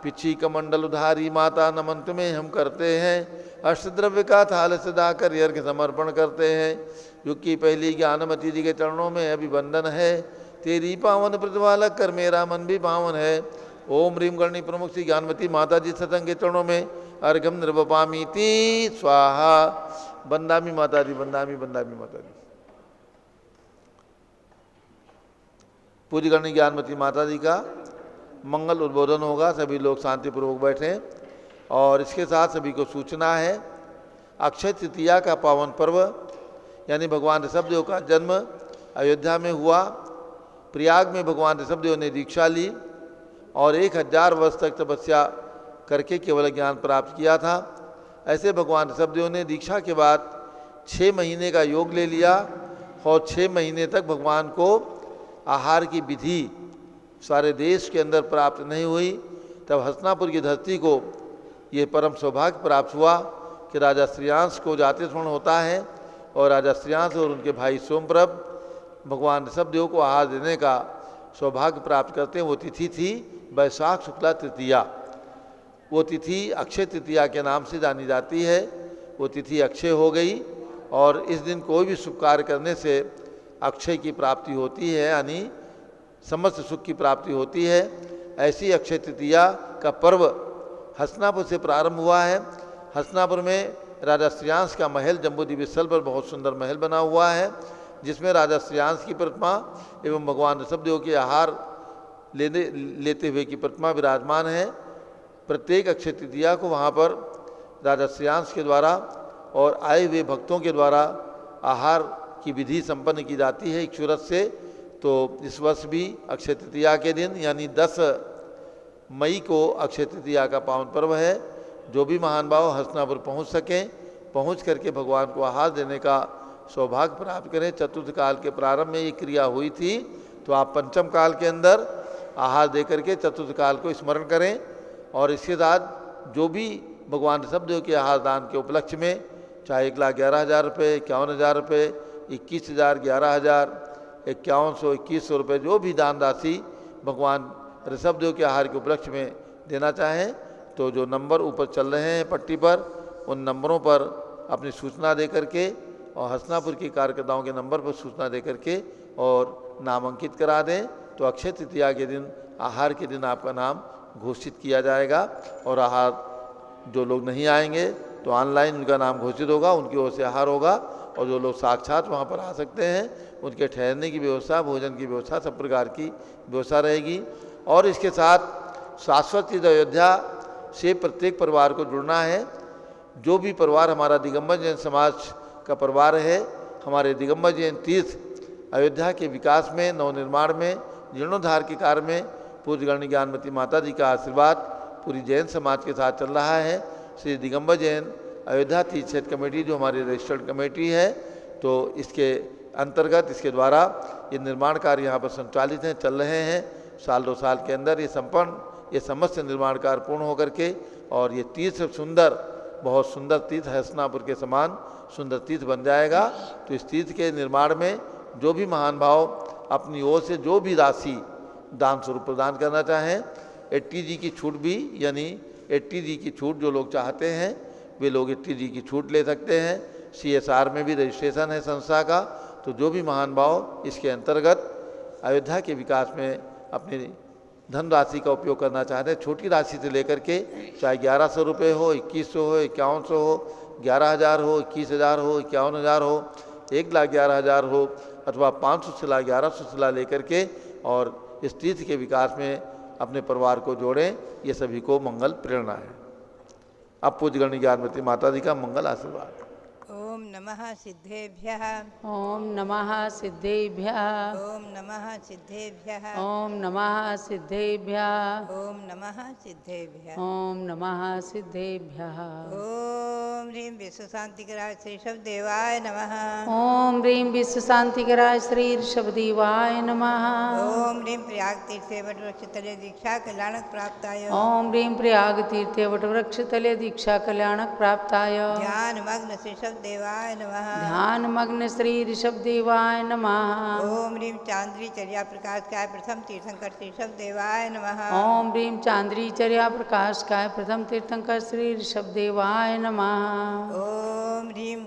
पिछी कमंडल उधारी माता नमन तुम्हें हम करते हैं अष्टद्रव्य का थाल सदा कर अर्घ्य समर्पण करते हैं। युग की पहली ज्ञानमती जी के चरणों में अभिवंदन है तेरी पावन प्रतिभा लग कर मेरा मन भी पावन है। ओम रीम गणी प्रमुख श्री ज्ञानमती माता जी सतंग के चरणों में अर्घम निर्वपामी ती स्वाहा। बंदामी माता दी बंदामी बंदामी माता दी। पूज्य गणी ज्ञानमती माता जी का मंगल उद्बोधन होगा। सभी लोग शांतिपूर्वक बैठें। और इसके साथ सभी को सूचना है अक्षय तृतीया का पावन पर्व यानी भगवान ऋषभदेव का जन्म अयोध्या में हुआ। प्रयाग में भगवान ऋषभदेव ने दीक्षा ली और 1000 वर्ष तक तपस्या करके केवल ज्ञान प्राप्त किया था। ऐसे भगवान ऋषभदेव ने दीक्षा के बाद 6 महीने का योग ले लिया और 6 महीने तक भगवान को आहार की विधि सारे देश के अंदर प्राप्त नहीं हुई। तब हस्तिनापुर की धरती को ये परम सौभाग्य प्राप्त हुआ कि राजा श्रेयांश को जातिस्मरण होता है और राजा श्रेयांश और उनके भाई सोमप्रभ भगवान ऋषभदेव को आहार देने का सौभाग्य प्राप्त करते हैं। वो तिथि थी वैशाख शुक्ला तृतीया। वो तिथि अक्षय तृतीया के नाम से जानी जाती है। वो तिथि अक्षय हो गई और इस दिन कोई भी शुभ कार्य करने से अक्षय की प्राप्ति होती है यानी समस्त सुख की प्राप्ति होती है। ऐसी अक्षय तृतीया का पर्व हस्तिनापुर से प्रारंभ हुआ है। हस्तिनापुर में राजा श्रेयांश का महल जम्बूद्वीप स्थल पर बहुत सुंदर महल बना हुआ है जिसमें राजा श्रेयांश की प्रतिमा एवं भगवान ऋषभदेव के आहार लेते हुए की प्रतिमा विराजमान है। प्रत्येक अक्षय तृतीया को वहाँ पर राजा श्रेयांश के द्वारा और आए हुए भक्तों के द्वारा आहार की विधि संपन्न की जाती है इक्षुरथ से। तो इस वर्ष भी अक्षय तृतीया के दिन यानी 10 मई को अक्षय तृतीया का पावन पर्व है। जो भी महान भाव हस्तिनापुर पहुँच सकें पहुँच करके भगवान को आहार देने का सौभाग्य प्राप्त करें। चतुर्थ काल के प्रारंभ में ये क्रिया हुई थी तो आप पंचम काल के अंदर आहार दे करके चतुर्थ काल को स्मरण करें। और इसके साथ जो भी भगवान ऋषभदेव के आहार दान के उपलक्ष्य में चाहे 1,11,000 रुपये 51,000 रुपये 21,000 11,000 5100 2100 रुपये जो भी दान राशि भगवान ऋषभदेव के आहार के उपलक्ष्य में देना चाहें तो जो नंबर ऊपर चल रहे हैं पट्टी पर उन नंबरों पर अपनी सूचना दे करके और हस्तिनापुर के कार्यकर्ताओं के नंबर पर सूचना दे करके और नामांकित करा दें तो अक्षय तृतीया के दिन आहार के दिन आपका नाम घोषित किया जाएगा। और आहार जो लोग नहीं आएंगे तो ऑनलाइन उनका नाम घोषित होगा, उनकी ओर से आहार होगा। और जो लोग साक्षात वहाँ पर आ सकते हैं उनके ठहरने की व्यवस्था भोजन की व्यवस्था सब प्रकार की व्यवस्था रहेगी। और इसके साथ शाश्वत तीर्थ अयोध्या से प्रत्येक परिवार को जुड़ना है। जो भी परिवार हमारा दिगंबर जैन समाज का परिवार है हमारे दिगंबर जैन तीर्थ अयोध्या के विकास में नवनिर्माण में जीर्णोद्धार के कार्य में पूज्य गणी ज्ञानमती माता जी का आशीर्वाद पूरी जैन समाज के साथ चल रहा है। श्री दिगंबर जैन अयोध्या तीर्थ क्षेत्र कमेटी जो हमारी रजिस्टर्ड कमेटी है तो इसके अंतर्गत इसके द्वारा ये निर्माण कार्य यहाँ पर संचालित हैं चल रहे हैं। साल 2 साल के अंदर ये समस्त निर्माण कार्य पूर्ण होकर के और ये तीर्थ सुंदर बहुत सुंदर तीर्थ हस्तिनापुर के समान सुंदर तीर्थ बन जाएगा। तो इस तीर्थ के निर्माण में जो भी महान भाव अपनी ओर से जो भी राशि दान स्वरूप प्रदान करना चाहें 80G की छूट भी यानी 80G की छूट जो लोग चाहते हैं वे लोग 80G की छूट ले सकते हैं। CSR में भी रजिस्ट्रेशन है संस्था का तो जो भी महान भाव इसके अंतर्गत अयोध्या के विकास में अपनी धनराशि का उपयोग करना चाहते हैं, छोटी राशि से लेकर के चाहे 1100 रुपये हो, 2100 हो, 5100 हो, 11,000 हो, 21,000 हो, 51,000 हो, 1,11,000 हो, अथवा 500 शिला 1100 शिला लेकर के और इस तीर्थ के विकास में अपने परिवार को जोड़ें, ये सभी को मंगल प्रेरणा है। अब पूज्य गणनी ज्ञानमती माता जी का मंगल आशीर्वाद। ओम नमः सिद्धेभ्यः। ओम नमः सिद्धेभ्यः। ओम नमः सिद्धेभ्यः। ओम नमः सिद्धेभ्यः। ओम नमः सिद्धेभ्यः। ओम नमः सिद्धेभ्यः। ओम ह्रीं विश्व शांतिकराय श्री शब्देवाय नमः। ओम ह्रीं विश्व शांतिकराय श्री ऋषभदेवाय नमः। ओम ह्रीं प्रयाग तीर्थे वटवृक्षतले दीक्षा कल्याणक प्राप्ताय। ओम ह्रीं प्रयाग तीर्थे वटवृक्षतले दीक्षा कल्याणक प्राप्ताय। ध्यान मग्न श्री शब्देवाय नमः। ध्यान मग्न श्री ऋषभदेवाय नमः। ओम ह्रीं चांद्री चर्या प्रकाश काय प्रथम तीर्थंकर श्री शब्देवाय नमः। ओम ह्रीं चांद्री चर्या प्रकाश काय प्रथम तीर्थंकर श्री ऋषभदेवाय नमः। ओम ह्रीं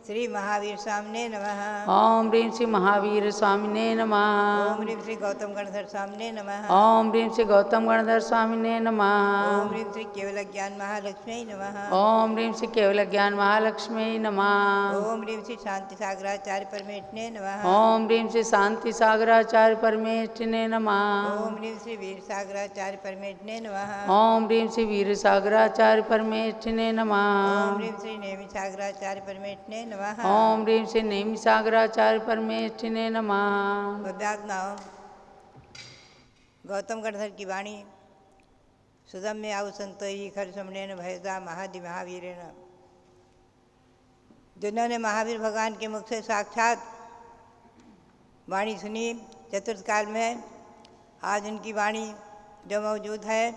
श्री महावीर सामने नमः। ओम ह्रीं श्री महावीर स्वामिने नमः। ओम ह्रीं श्री गौतम गणधर सामने नमः। ओम ह्रीं श्री गौतम गणधर स्वामिने नमः। ओम ह्रीं श्री केवल ज्ञान महालक्ष्मी नमः। ओम ह्रीं श्री केवल ज्ञान महालक्ष्मी नमः। ओम ह्रीं श्री शांति सागराचार्य परमेष्ठिने नमः। ओम ह्रीं श्री शांति सागराचार्य परमेष्ठिने नमः। ओम ह्रीं श्री वीर सागराचार्य परमेष्ठिने नमः। ओम ह्रीं श्री वीर सागराचार्य परमेष्ठिने ओम नमः। ह्रीं श्री नेमि सागराचार्य परमेष्ठिने नमः। ओम ह्रीं श्री नेमि सागराचार्य परमेष्ठिने नमः। पद्यात्नाओं गौतम गणधर की वाणी सुदम में आउ संतोई खर समणेन भयदा महादि महावीरेण। जिन्होंने महावीर भगवान के मुख से साक्षात वाणी सुनी चतुर्थ काल में, आज उनकी वाणी जो मौजूद है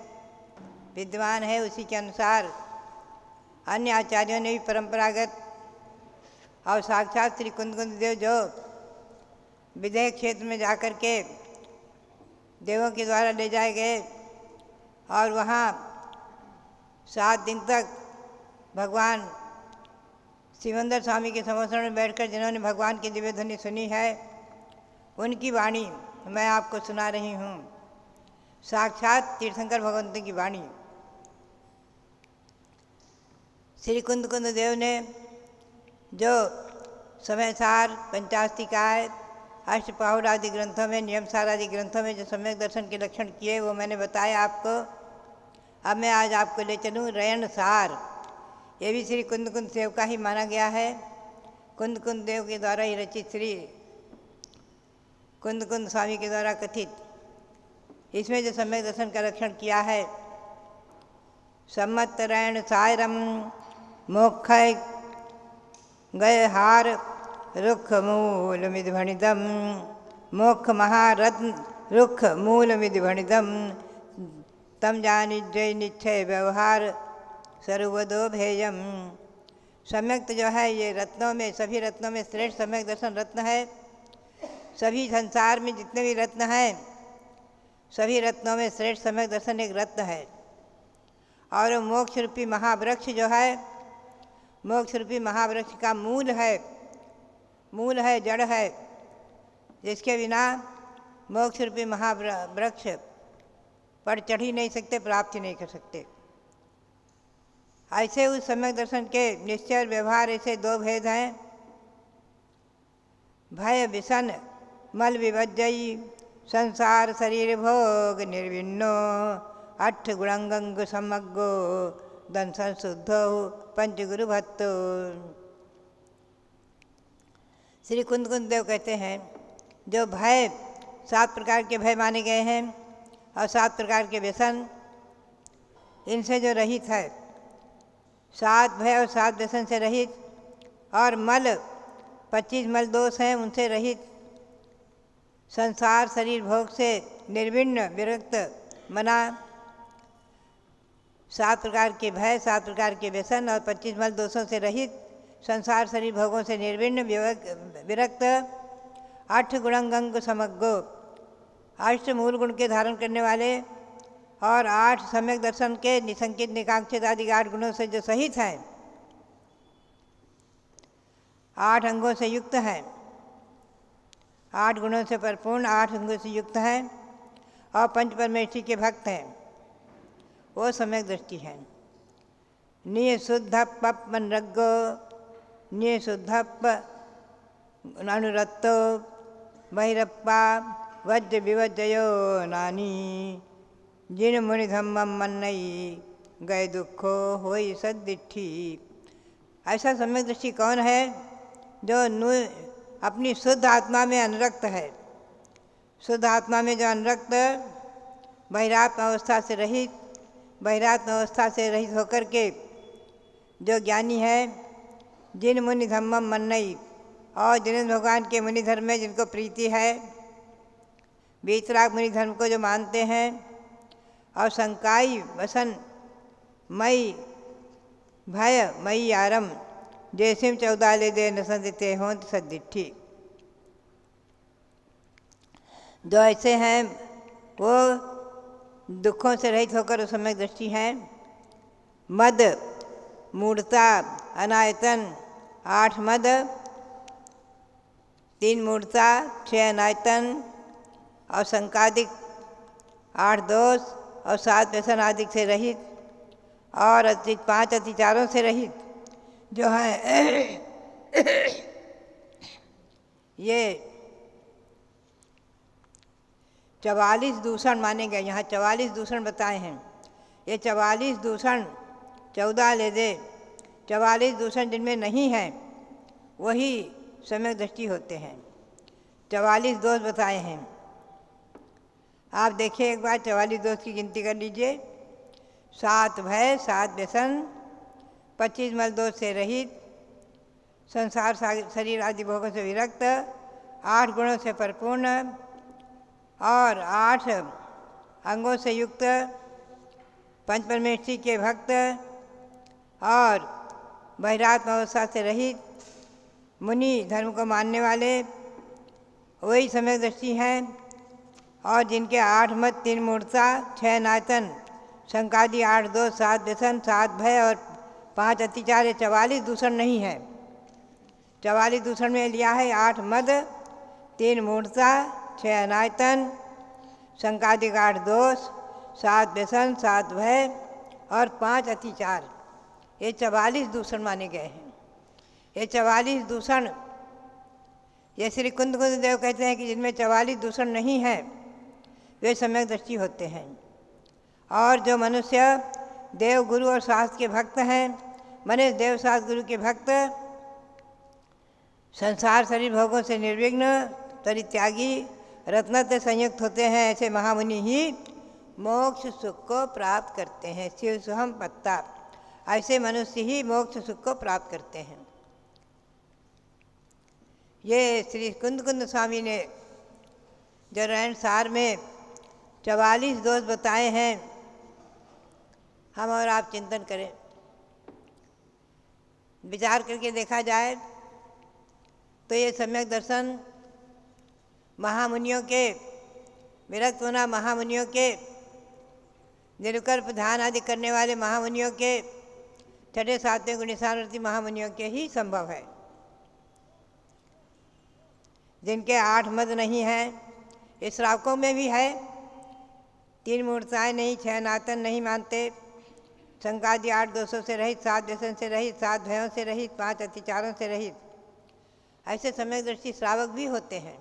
विद्यमान है, उसी के अनुसार अन्य आचार्यों ने भी परंपरागत और साक्षात श्री कुंद देव जो विदेह क्षेत्र में जाकर के देवों के द्वारा ले जाए गए और वहाँ 7 दिन तक भगवान सिमंदर स्वामी के समोसण में बैठकर जिन्होंने भगवान की दिव्य ध्वनि सुनी है, उनकी वाणी मैं आपको सुना रही हूँ। साक्षात तीर्थंकर भगवंत की वाणी। श्री कुंद देव ने जो समयसार, पंचास्तिकाय, अष्टपाहुर आदि ग्रंथों में, नियमसार आदि ग्रंथों में जो सम्यक दर्शन के लक्षण किए वो मैंने बताया आपको। अब मैं आज आपको ले चलूँ रयन सार। ये भी श्री कुंद देव का ही माना गया है। कुंद देव के द्वारा ही रचित, श्री कुंद स्वामी के द्वारा कथित। इसमें जो सम्यक दर्शन का लक्षण किया है, सम्मत रयन सायरम मोक्ष गय हार रुख मूल मिदभणिदम। मोक्ष महारत्न रुख मूल मिदभणिदम। तम जानि जय निश्चय व्यवहार सर्वदो भेयम। सम्यक जो है ये रत्नों में, सभी रत्नों में श्रेष्ठ सम्यक दर्शन रत्न है। सभी संसार में जितने भी रत्न हैं, सभी रत्नों में श्रेष्ठ सम्यक दर्शन एक रत्न है। और मोक्ष रूपी महावृक्ष जो है, मोक्ष रूपी महावृक्ष का मूल है, जड़ है, जिसके बिना मोक्ष रूपी महावृक्ष पर चढ़ ही नहीं सकते, प्राप्त ही नहीं कर सकते। ऐसे उस सम्यक दर्शन के निश्चय और व्यवहार ऐसे 2 भेद हैं। भय विसन मल विभज्जयी संसार शरीर भोग निर्विन्नो। 8 गुणंगंग समग्गो दंसन शुद्धो पंचगुरु भत्तो। श्री कुंद देव कहते हैं जो भय 7 प्रकार के भय माने गए हैं और 7 प्रकार के व्यसन, इनसे जो रहित है, 7 भय और 7 व्यसन से रहित, और मल 25 मल दोष हैं उनसे रहित, संसार शरीर भोग से निर्विण्ण विरक्त मना। 7 प्रकार के भय, 7 प्रकार के व्यसन और 25 मल दोषों से रहित, संसार शरीर भोगों से निर्विण्ण विरक्त। 8 गुणंगंग समग्गो, 8 मूल गुण के धारण करने वाले और 8 सम्यक दर्शन के निसंकित निकांक्षित आदि 8 गुणों से जो सहित हैं, 8 अंगों से युक्त हैं, 8 गुणों से परिपूर्ण, 8 अंगों से युक्त है और पंच परमेश्वरी के भक्त हैं, वो सम्यक दृष्टि है। निय शुद्ध पप मनरगो, निय शुद्ध अनुरत्तो बहिरप्पा वज्र विवज्जयो नानी, जिन मुनि धम्मम मन्नई गए दुखो होई सद्दिठी। ऐसा सम्यक दृष्टि कौन है जो अपनी शुद्ध आत्मा में अनुरक्त है। शुद्ध आत्मा में जो अनुरक्त, बहिरात्म अवस्था से रहित, बहिरात्म अवस्था से रहित होकर के जो ज्ञानी है, जिन मुनि धम्मम मन्नई, और जिन भगवान के मुनि धर्म में जिनको प्रीति है, वीतराग मुनि धर्म को जो मानते हैं, और शंकाई वसन मई भय मई आरम जैसिम 14 ले दे न संदिते हों सद्दिठी। जो ऐसे हैं वो दुखों से रहित होकर उस सम्यक दृष्टि हैं। मद मूढ़ता अनायतन, 8 मद, 3 मूढ़ता, 6 अनायतन और शंकादिक 8 दोष और 7 व्यसन आदि से रहित और 5 अतिचारों से रहित जो है ये 44 दूषण माने गए। यहाँ 44 दूषण बताए हैं। ये 44 दूषण 14 ले दे, 44 दूषण जिनमें नहीं है वही सम्यक दृष्टि होते हैं। 44 दोष बताए हैं। आप देखिए एक बार 44 दोष की गिनती कर लीजिए। 7 भय, 7 व्यसन, 25 मल दोष से रहित, संसार शरीर आदि भोगों से विरक्त, 8 गुणों से परिपूर्ण और 8 अंगों से युक्त, पंच परमेश्वरी के भक्त और बहिरात्म अवस्था से रहित, मुनि धर्म को मानने वाले, वही सम्यक दृष्टि हैं। और जिनके 8 मत, 3 मूढ़ता, 6 नायतन, शंकादि 8 दोष, 7 व्यसन, 7 भय और 5 अतिचार, 44 दूषण नहीं है। 44 दूषण में लिया है 8 मद, 3 मूढ़ता, 6 अनायतन, शंकादिक 8 दोष, 7 व्यसन, 7 भय और 5 अतिचार। ये 44 दूषण माने गए हैं। ये 44 दूषण, ये श्री कुंद देव कहते हैं कि जिनमें 44 दूषण नहीं है वे सम्यक दृष्टि होते हैं। और जो मनुष्य देव गुरु और शास्त्र के भक्त हैं, मने देव शास्त्र गुरु के भक्त, संसार शरीर भोगों से निर्विघ्न, परित्यागी, रत्न से संयुक्त होते हैं, ऐसे महामुनि ही मोक्ष सुख को प्राप्त करते हैं। शिव सुहम पत्ता, ऐसे मनुष्य ही मोक्ष सुख को प्राप्त करते हैं। ये श्री कुंद स्वामी ने जो रैन सार में 44 दोष बताए हैं, हम और आप चिंतन करें, विचार करके देखा जाए तो ये सम्यक दर्शन महामुनियों के, विरक्त होना महामुनियों के, निरुकल्प ध्यान आदि करने वाले महामुनियों के, 6ठे 7वें गुणिसानवर्ती महामुनियों के ही संभव है। जिनके 8 मद नहीं है, इस श्रावकों में भी है, 3 मूर्ताएँ नहीं, 6 नातन नहीं मानते, शंकादि 8 दोषों से रहित, 7 व्यसन से रहित, 7 भयों से रहित, 5 अतिचारों से रहित, ऐसे सम्यक दृष्टि श्रावक भी होते हैं।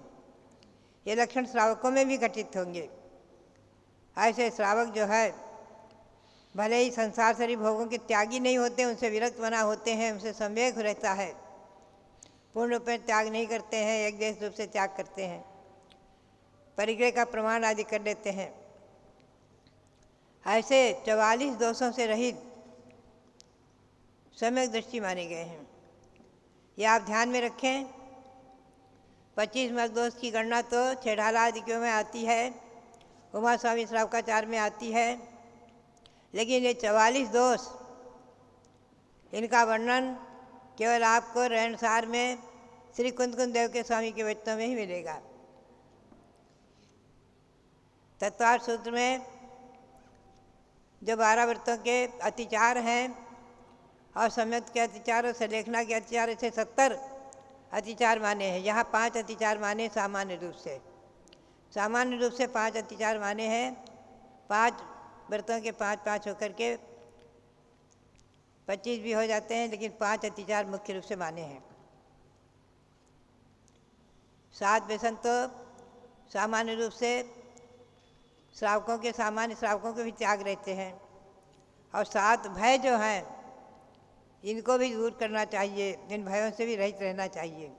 ये लक्षण श्रावकों में भी घटित होंगे। ऐसे श्रावक जो है भले ही संसार शरीर भोगों के त्यागी नहीं होते, उनसे विरक्त बना होते हैं, उनसे संवेग रहता है, पूर्ण रूप में त्याग नहीं करते हैं, एक देश रूप से त्याग करते हैं, परिग्रह का प्रमाण आदि कर लेते हैं। ऐसे 44 दोषों से रहित सम्यक दृष्टि माने गए हैं। ये आप ध्यान में रखें। 25 मल दोष की गणना तो छेढ़ाला आदिक्यों में आती है, उमा स्वामी श्रावकाचार में आती है, लेकिन ये 44 दोष, इनका वर्णन केवल आपको रहनसार में श्री कुंद देव के स्वामी के वचनों में ही मिलेगा। तत्वार्थ सूत्र में जो 12 व्रतों के अतिचार हैं और सम्यक के अतिचार और सलेखना के अतिचार, ऐसे 70 अतिचार माने हैं। यहाँ 5 अतिचार माने सामान्य रूप से। सामान्य रूप से 5 अतिचार माने हैं। 5 व्रतों के 5-5 होकर के 25 भी हो जाते हैं, लेकिन 5 अतिचार मुख्य रूप से माने हैं। 7 व्यसन तो सामान्य रूप से श्रावकों के सामान्य श्रावकों के भी त्याग रहते हैं। और 7 भय जो हैं इनको भी दूर करना चाहिए, इन भयों से भी रहित रहना चाहिए।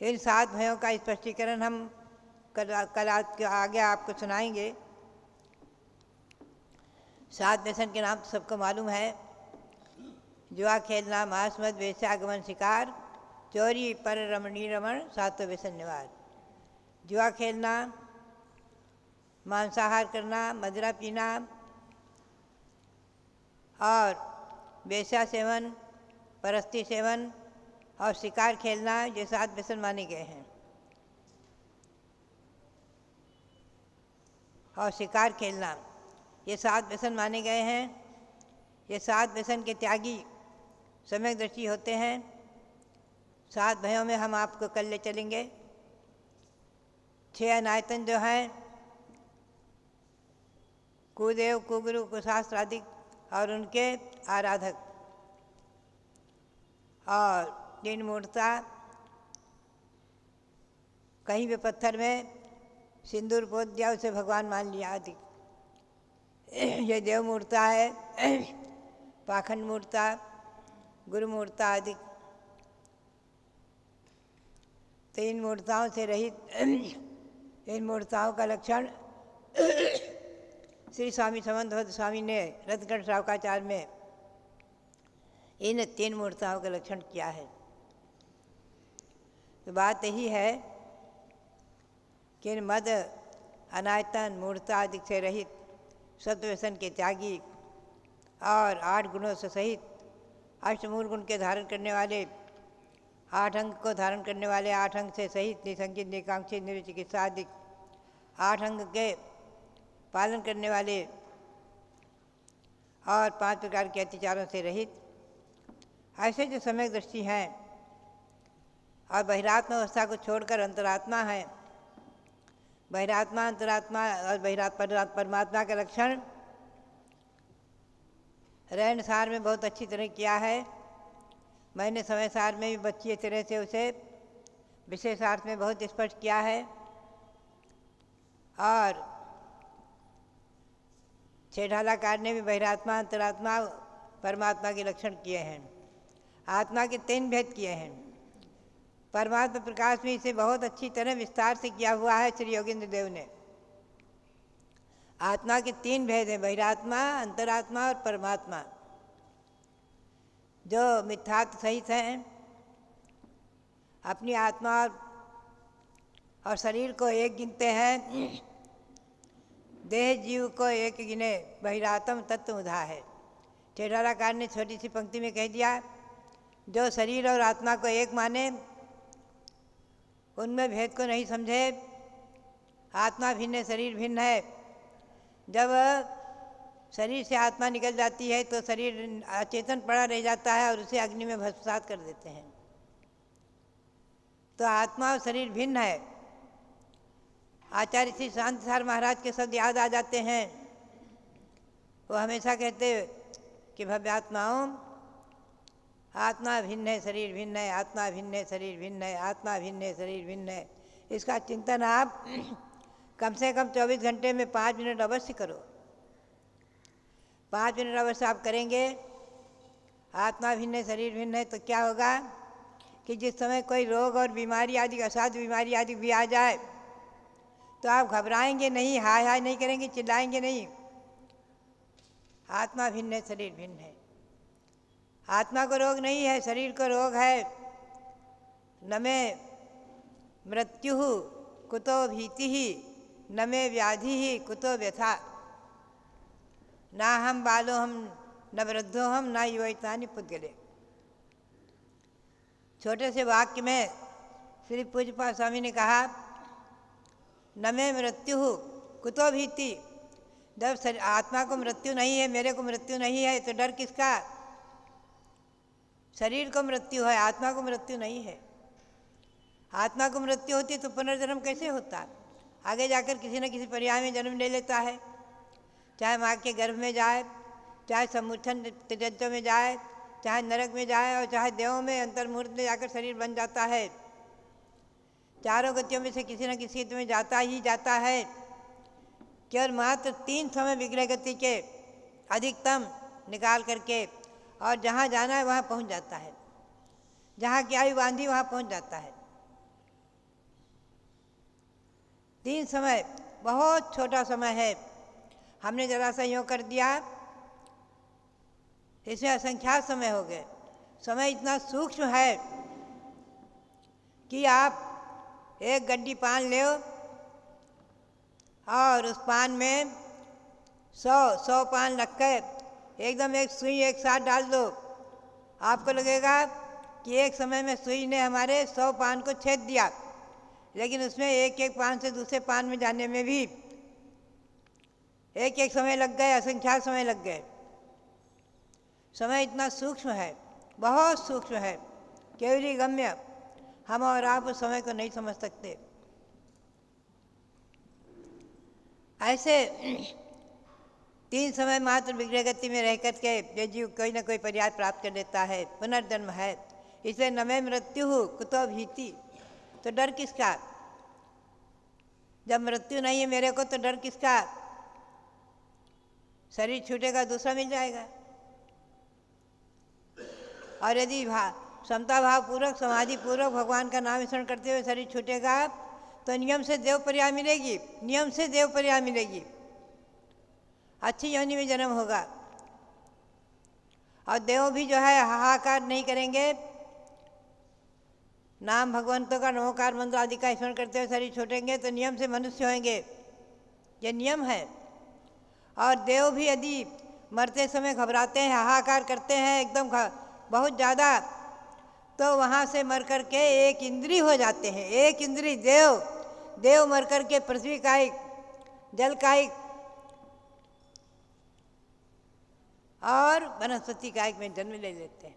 इन 7 भयों का स्पष्टीकरण हम कल आगे आपको सुनाएंगे। 7 व्यसन के नाम तो सबको मालूम है। जुआ खेलना, मांस मद, वेश्यागमन, शिकार, चोरी, पर रमणी रमण, 7 व्यसन निवार। जुआ खेलना, मांसाहार करना, मदिरा पीना और वेश्या सेवन, परस्ती सेवन और शिकार खेलना, ये 7 व्यसन माने गए हैं। और शिकार खेलना ये 7 व्यसन माने गए हैं। ये 7 व्यसन के त्यागी सम्यक दृष्टि होते हैं। 7 भयों में हम आपको कल ले चलेंगे। 6 अनायतन जो हैं कुदेव, कुगुरु, कुशास्त्र आदि और उनके आराधक, और 3 मूर्ता, कहीं भी पत्थर में सिंदूर पोत दिया उसे भगवान मान लिया आदि। ये देव मूर्ता है, पाखंड मूर्ता, गुरु मूर्ता आदि। तो इन मूर्ताओं से रहित इन मूर्ताओं का लक्षण श्री स्वामी समंत स्वामी ने रत्नगढ़ श्रावकाचार में इन 3 मूर्ताओं का लक्षण किया है। तो बात यही है कि इन मद, अनायतन, मूर्ता आदि से रहित, सत्व व्यसन के त्यागी और 8 गुणों से सहित, अष्टमूल गुण के धारण करने वाले, 8 अंग को धारण करने वाले, 8 अंग से सहित, निसंकित, निकांक्षित, निर्चिकित्सा आदि 8 अंग के पालन करने वाले और 5 प्रकार के अत्याचारों से रहित, ऐसे जो सम्यक दृष्टि हैं और बहिरात्मा अवस्था को छोड़कर अंतरात्मा है। बहिरात्मा, अंतरात्मा और परमात्मा का लक्षण रहन सार में बहुत अच्छी तरह किया है। मैंने समय सार में भी अच्छी तरह से उसे विशेषार्थ में बहुत स्पष्ट किया है। और छेढ़ालाकार ने भी बहिरात्मा, अंतरात्मा, परमात्मा के लक्षण किए हैं। आत्मा के 3 भेद किए हैं। परमात्मा प्रकाश में इसे बहुत अच्छी तरह विस्तार से किया हुआ है श्री योगेंद्र देव ने। आत्मा के 3 भेद हैं, बहिरात्मा, अंतरात्मा और परमात्मा, जो मिथ्यात्व सहित हैं। अपनी आत्मा और शरीर को एक गिनते हैं, देह जीव को एक गिने, बहिरात्म तत्व उधा है। ठेठाराकार ने छोटी सी पंक्ति में कह दिया, जो शरीर और आत्मा को एक माने, उनमें भेद को नहीं समझे, आत्मा भिन्न है, शरीर भिन्न है। जब शरीर से आत्मा निकल जाती है तो शरीर अचेतन पड़ा रह जाता है और उसे अग्नि में भस्मसात कर देते हैं। तो आत्मा और शरीर भिन्न है। आचार्य श्री शांतिसार महाराज के शब्द याद आ जाते हैं। वो हमेशा कहते कि भव्यात्माओं, आत्मा भिन्न है, शरीर भिन्न है, आत्मा भिन्न है, शरीर भिन्न है, आत्मा भिन्न है, शरीर भिन्न है। इसका चिंतन आप कम से कम 24 घंटे में 5 मिनट अवश्य करो। 5 मिनट अवश्य आप करेंगे, आत्मा भिन्न है, शरीर भिन्न है, तो क्या होगा कि जिस समय कोई रोग और बीमारी आदि, असाध्य बीमारी आदि भी आ जाए तो आप घबराएंगे नहीं, हाय हाय नहीं करेंगे, चिल्लाएंगे नहीं। आत्मा भिन्न है, शरीर भिन्न है। आत्मा को रोग नहीं है, शरीर को रोग है। न मे मृत्यु कुतो भीति ही, न मे व्याधि ही कुतो व्यथा, ना हम बालो हम न वृद्धो हम न युवैतानि पुद्गले। छोटे से वाक्य में श्री पूज्यपाद स्वामी ने कहा, न मे मृत्यु कुतो भीति। जब आत्मा को मृत्यु नहीं है, मेरे को मृत्यु नहीं है, तो डर किसका? शरीर को मृत्यु है, आत्मा को मृत्यु नहीं है। आत्मा को मृत्यु होती तो पुनर्जन्म कैसे होता? आगे जाकर किसी न किसी पर्याय में जन्म ले लेता है, चाहे माँ के गर्भ में जाए, चाहे सम्मुखन त्रिजंतों में जाए, चाहे नरक में जाए और चाहे देवों में अंतर्मुहूर्त में जाकर शरीर बन जाता है। चारों गतियों में से किसी न किसी में जाता ही जाता है। केवल मात्र 3 समय विग्रह गति के अधिकतम निकाल करके और जहाँ जाना है वहाँ पहुँच जाता है, जहाँ की आयु बांधी वहाँ पहुँच जाता है। 3 समय बहुत छोटा समय है। हमने जरा सा यूँ कर दिया, इसमें असंख्यात समय हो गए। समय इतना सूक्ष्म है कि आप एक गड्डी पान ले और उस पान में 100 पान रख कर एकदम एक सुई एक साथ डाल दो, आपको लगेगा कि एक समय में सुई ने हमारे 100 पान को छेद दिया, लेकिन उसमें एक एक पान से दूसरे पान में जाने में भी एक एक समय लग गए, असंख्यात समय लग गए। समय इतना सूक्ष्म है, बहुत सूक्ष्म है, केवली गम्य। हम और आप उस समय को नहीं समझ सकते। ऐसे 3 समय मात्र विग्रह गति में रह कर के ये जीव कोई ना कोई पर्याय प्राप्त कर लेता है, पुनर्जन्म है। इसलिए न मे मृत्यु कुतो भीति, तो डर किसका? जब मृत्यु नहीं है मेरे को तो डर किसका? शरीर छूटेगा दूसरा मिल जाएगा। और यदि समता भाव पूर्वक समाधि पूर्वक भगवान का नाम स्मरण करते हुए शरीर छूटेगा तो नियम से देव पर्याय मिलेगी, नियम से देव पर्याय मिलेगी, अच्छी योनि में जन्म होगा। और देव भी जो है हाहाकार नहीं करेंगे, नाम भगवंतों का नमोकार मंत्र आदि का स्मरण करते हुए शरीर छूटेंगे तो नियम से मनुष्य होंगे, ये नियम है। और देव भी यदि मरते समय घबराते हैं, हाहाकार करते हैं एकदम बहुत ज़्यादा, तो वहाँ से मर कर के एक इंद्री हो जाते हैं। एक इंद्री देव मर कर के पृथ्वी कायिक, जल कायिक और वनस्पति कायिक में जन्म ले लेते हैं।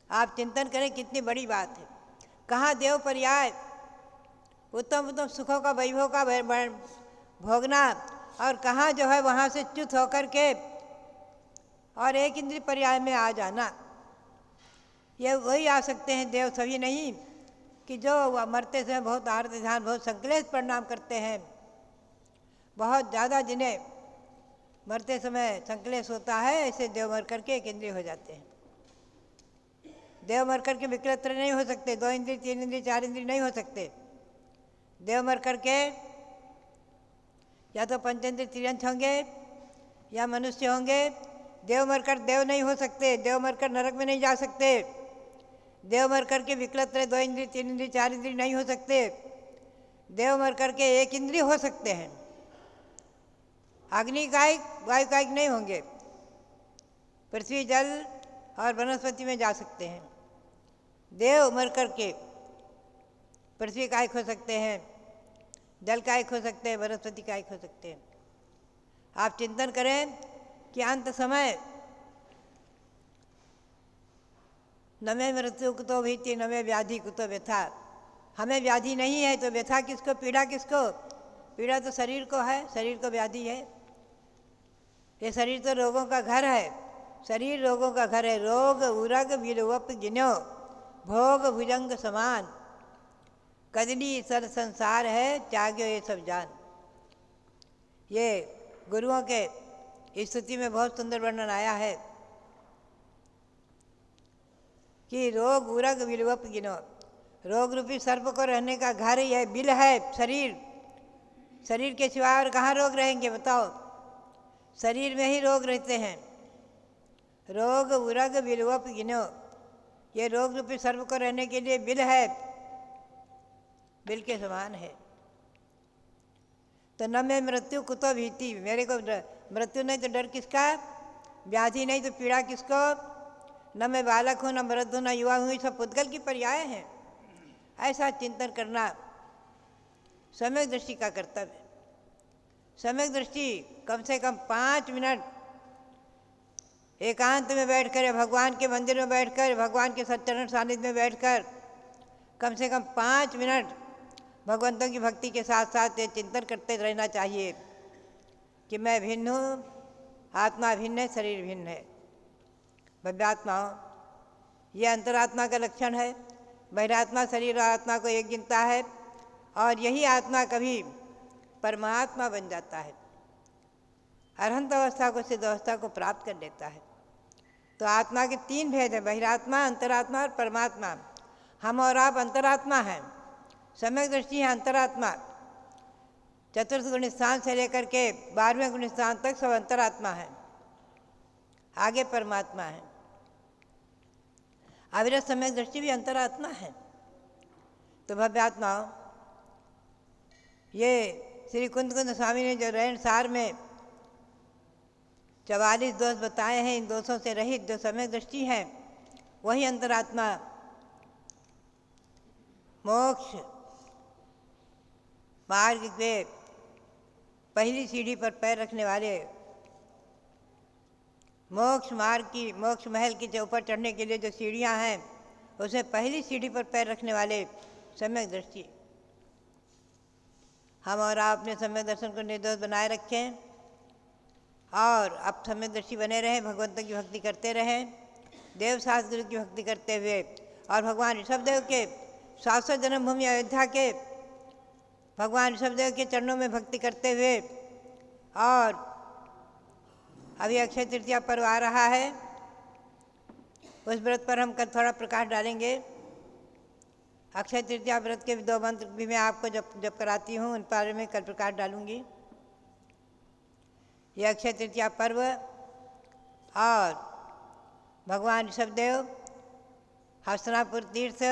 आप चिंतन करें कितनी बड़ी बात है। कहाँ देव पर्याय, उत्तम उत्तम सुखों का वैभव का भोगना, और कहाँ जो है वहाँ से च्युत होकर के और एक इंद्रिय पर्याय में आ जाना। ये वही आ सकते हैं देव, सभी नहीं कि जो मरते समय बहुत आर्त ध्यान, बहुत संकलेश प्रणाम करते हैं। बहुत ज़्यादा जिन्हें मरते समय संकलेश होता है, ऐसे देव मर करके एक इंद्रिय हो जाते हैं। देव मर करके विकृत्र नहीं हो सकते, 2 इंद्रिय 3 इंद्रिय 4 इंद्रिय नहीं हो सकते। देव मर करके या तो पंचेंद्रिय त्रियंश होंगे या मनुष्य होंगे। देव मरकर देव नहीं हो सकते, देव मरकर नरक में नहीं जा सकते, देव मर करके विकलत्र 2 इंद्रिय 3 इंद्रिय 4 इंद्रिय नहीं हो सकते। देव मर करके एक इंद्रिय हो सकते हैं। अग्नि कायिक वायु कायिक नहीं होंगे, पृथ्वी जल और वनस्पति में जा सकते हैं। देव मर करके पृथ्वी कायिक हो सकते हैं, जल कायिक हो सकते हैं, वनस्पति कायिक हो सकते हैं। आप चिंतन करें कि अंत समय न मे मृत्यु कुतो भीति न मे व्याधि कुतो व्यथा। हमें व्याधि नहीं है तो व्यथा किसको, पीड़ा किसको? पीड़ा तो शरीर को है, शरीर को व्याधि है। ये शरीर तो रोगों का घर है, शरीर रोगों का घर है। रोग उरग विलवप गिनो भोग भुजंग समान, कदली सर संसार है त्याग्यो ये सब जान। ये गुरुओं के स्तुति में बहुत सुंदर वर्णन आया है कि रोग उरग विलवप गिनो, रोग रूपी सर्प को रहने का घर ही है, बिल है शरीर। शरीर के सिवा और कहाँ रोग रहेंगे बताओ? शरीर में ही रोग रहते हैं। रोग उरग विलवप गिनो, ये रोग रूपी सर्प को रहने के लिए बिल है, बिल के समान है। तो न मैं मृत्यु कुतो भीति, मेरे को मृत्यु नहीं तो डर किसका? व्याधि नहीं तो पीड़ा किसको? न मैं बालक हूँ, न वृद्ध हूँ, न युवा हूँ, ये सब पुद्गल की पर्याय हैं। ऐसा चिंतन करना सम्यक दृष्टि का कर्तव्य है। सम्यक दृष्टि कम से कम 5 मिनट एकांत में बैठकर या भगवान के मंदिर में बैठकर, भगवान के सच्चरण सानिध्य में बैठकर कम से कम 5 मिनट भगवंतों की भक्ति के साथ साथ ये चिंतन करते रहना चाहिए कि मैं भिन्न हूँ, आत्मा भिन्न है, शरीर भिन्न है। भव्यात्माओं, ये अंतरात्मा का लक्षण है। बहिरात्मा शरीर और आत्मा को एक गिनता है और यही आत्मा कभी परमात्मा बन जाता है, अरहंत अवस्था को, सिद्ध अवस्था को प्राप्त कर लेता है। तो आत्मा के 3 भेद हैं, बहिरात्मा, अंतरात्मा और परमात्मा। हम और आप अंतरात्मा हैं, सम्यक दृष्टि है अंतरात्मा। चतुर्थ गुण स्थान से लेकर के 12वें गुण स्थान तक सब अंतरात्मा है, आगे परमात्मा है। अविरत सम्यक दृष्टि भी अंतरात्मा है। तो भव्यात्माओं, ये श्री कुंद स्वामी ने जो रहन सार में 44 दोष बताए हैं, इन दोषों से रहित जो सम्यक दृष्टि है वही अंतरात्मा मोक्ष मार्ग के पहली सीढ़ी पर पैर रखने वाले, मोक्ष मार्ग की, मोक्ष महल की ऊपर चढ़ने के लिए जो सीढ़ियां हैं उसमें पहली सीढ़ी पर पैर रखने वाले सम्यक दृष्टि। हम और आप अपने सम्यक दर्शन को निर्दोष बनाए रखें और अब सम्यक दृष्टि बने रहें, भगवंतों की भक्ति करते रहें, देव शास्त्र गुरु की भक्ति करते हुए और भगवान ऋषभदेव के 700 जन्मभूमि अयोध्या के भगवान ऋषभदेव के चरणों में भक्ति करते हुए। और अभी अक्षय तृतीया पर्व आ रहा है, उस व्रत पर हम कल थोड़ा प्रकाश डालेंगे। अक्षय तृतीया व्रत के 2 मंत्र भी मैं आपको जब कराती हूँ, उन बारे में कल प्रकाश डालूंगी। यह अक्षय तृतीया पर्व और भगवान ऋषभदेव, हस्तिनापुर तीर्थ,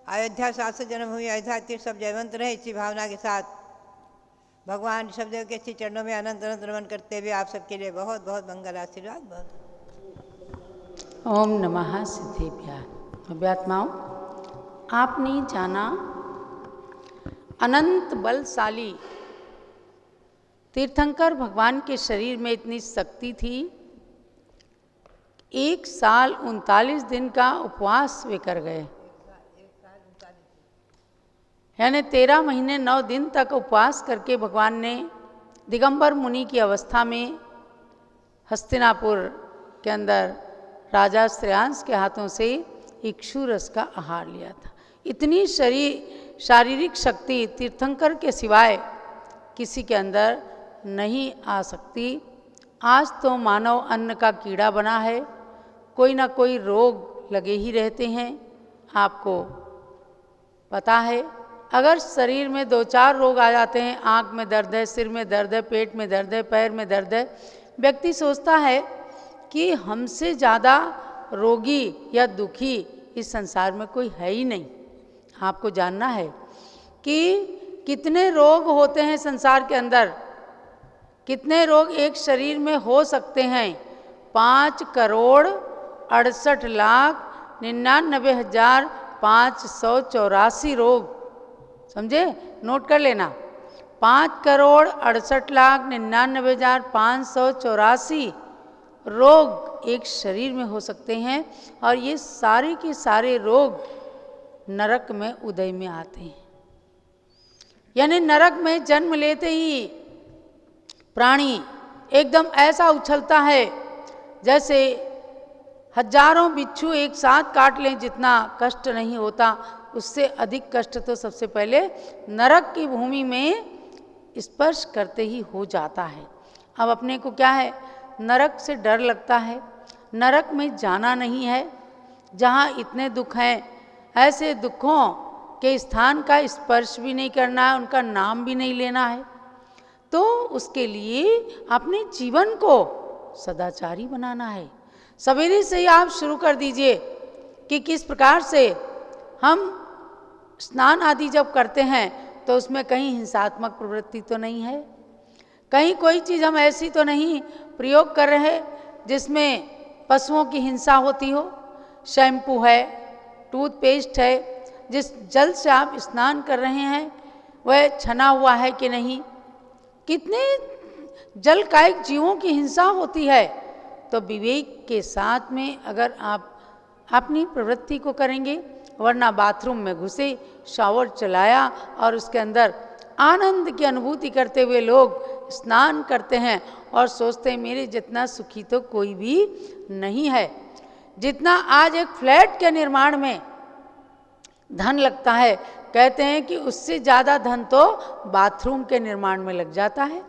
अयोध्या 700 जन्मभूमि अयोध्या तीर्थ सब जयवंत रहे, इसी भावना के साथ भगवान ऋषभदेव के श्री चरणों में अनंत अनंत नमन करते हुए आप सबके लिए बहुत बहुत मंगल आशीर्वाद। बहुत ओम नमः सिद्धेभ्यः। भव्यात्माओं, आपने जाना अनंत बलशाली तीर्थंकर भगवान के शरीर में इतनी शक्ति थी, 1 साल 39 दिन का उपवास वे कर गए, यानी 13 महीने 9 दिन तक उपवास करके भगवान ने दिगंबर मुनि की अवस्था में हस्तिनापुर के अंदर राजा श्रेयांश के हाथों से इक्षुरस का आहार लिया था। इतनी शारीरिक शक्ति तीर्थंकर के सिवाय किसी के अंदर नहीं आ सकती। आज तो मानव अन्न का कीड़ा बना है, कोई ना कोई रोग लगे ही रहते हैं। आपको पता है, अगर शरीर में 2-4 रोग आ जाते हैं, आँख में दर्द है, सिर में दर्द है, पेट में दर्द है, पैर में दर्द है, व्यक्ति सोचता है कि हमसे ज़्यादा रोगी या दुखी इस संसार में कोई है ही नहीं। आपको जानना है कि कितने रोग होते हैं संसार के अंदर, कितने रोग एक शरीर में हो सकते हैं। 5,68,99,584 रोग, समझे, नोट कर लेना। 5,68,99,584 रोग एक शरीर में हो सकते हैं और ये सारे के सारे रोग नरक में उदय में आते हैं। यानी नरक में जन्म लेते ही प्राणी एकदम ऐसा उछलता है जैसे हजारों बिच्छू एक साथ काट लें, जितना कष्ट नहीं होता उससे अधिक कष्ट तो सबसे पहले नरक की भूमि में स्पर्श करते ही हो जाता है। अब अपने को क्या है, नरक से डर लगता है, नरक में जाना नहीं है। जहाँ इतने दुख हैं, ऐसे दुखों के स्थान का स्पर्श भी नहीं करना है, उनका नाम भी नहीं लेना है। तो उसके लिए अपने जीवन को सदाचारी बनाना है। सवेरे से ही आप शुरू कर दीजिए कि किस प्रकार से हम स्नान आदि जब करते हैं तो उसमें कहीं हिंसात्मक प्रवृत्ति तो नहीं है, कहीं कोई चीज़ हम ऐसी तो नहीं प्रयोग कर रहे जिसमें पशुओं की हिंसा होती हो। शैम्पू है, टूथपेस्ट है, जिस जल से आप स्नान कर रहे हैं वह छना हुआ है कि नहीं, कितने जलकायिक जीवों की हिंसा होती है। तो विवेक के साथ में अगर आप अपनी प्रवृत्ति को करेंगे, वरना बाथरूम में घुसे, शावर चलाया और उसके अंदर आनंद की अनुभूति करते हुए लोग स्नान करते हैं और सोचते हैं मेरे जितना सुखी तो कोई भी नहीं है। जितना आज एक फ्लैट के निर्माण में धन लगता है, कहते हैं कि उससे ज़्यादा धन तो बाथरूम के निर्माण में लग जाता है।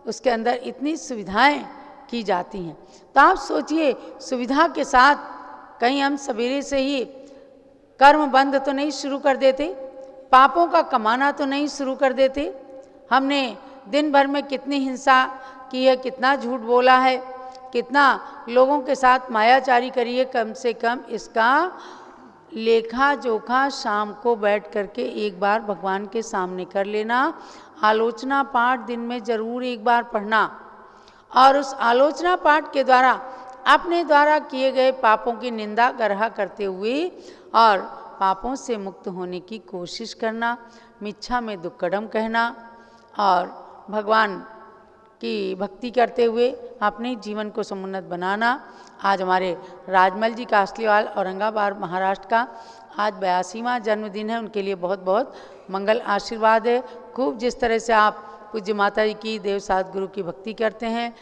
उसके अंदर इतनी सुविधाएं की जाती हैं। तो आप सोचिए, सुविधा के साथ कहीं हम सवेरे से ही कर्म बंद तो नहीं शुरू कर देते, पापों का कमाना तो नहीं शुरू कर देते। हमने दिन भर में कितनी हिंसा की है, कितना झूठ बोला है, कितना लोगों के साथ मायाचारी करी है। कम से कम इसका लेखा जोखा शाम को बैठ करके एक बार भगवान के सामने कर लेना। आलोचना पाठ दिन में जरूर एक बार पढ़ना और उस आलोचना पाठ के द्वारा अपने द्वारा किए गए पापों की निंदा गरहा करते हुए और पापों से मुक्त होने की कोशिश करना, मिच्छा में दुक्कडम कहना और भगवान की भक्ति करते हुए अपने जीवन को समुन्नत बनाना। आज हमारे राजमल जी कासलीवाल औरंगाबाद महाराष्ट्र का आज 82वां जन्मदिन है। उनके लिए बहुत बहुत मंगल आशीर्वाद है। खूब जिस तरह से आप पूज्य माता जी की देव सात गुरु की भक्ति करते हैं,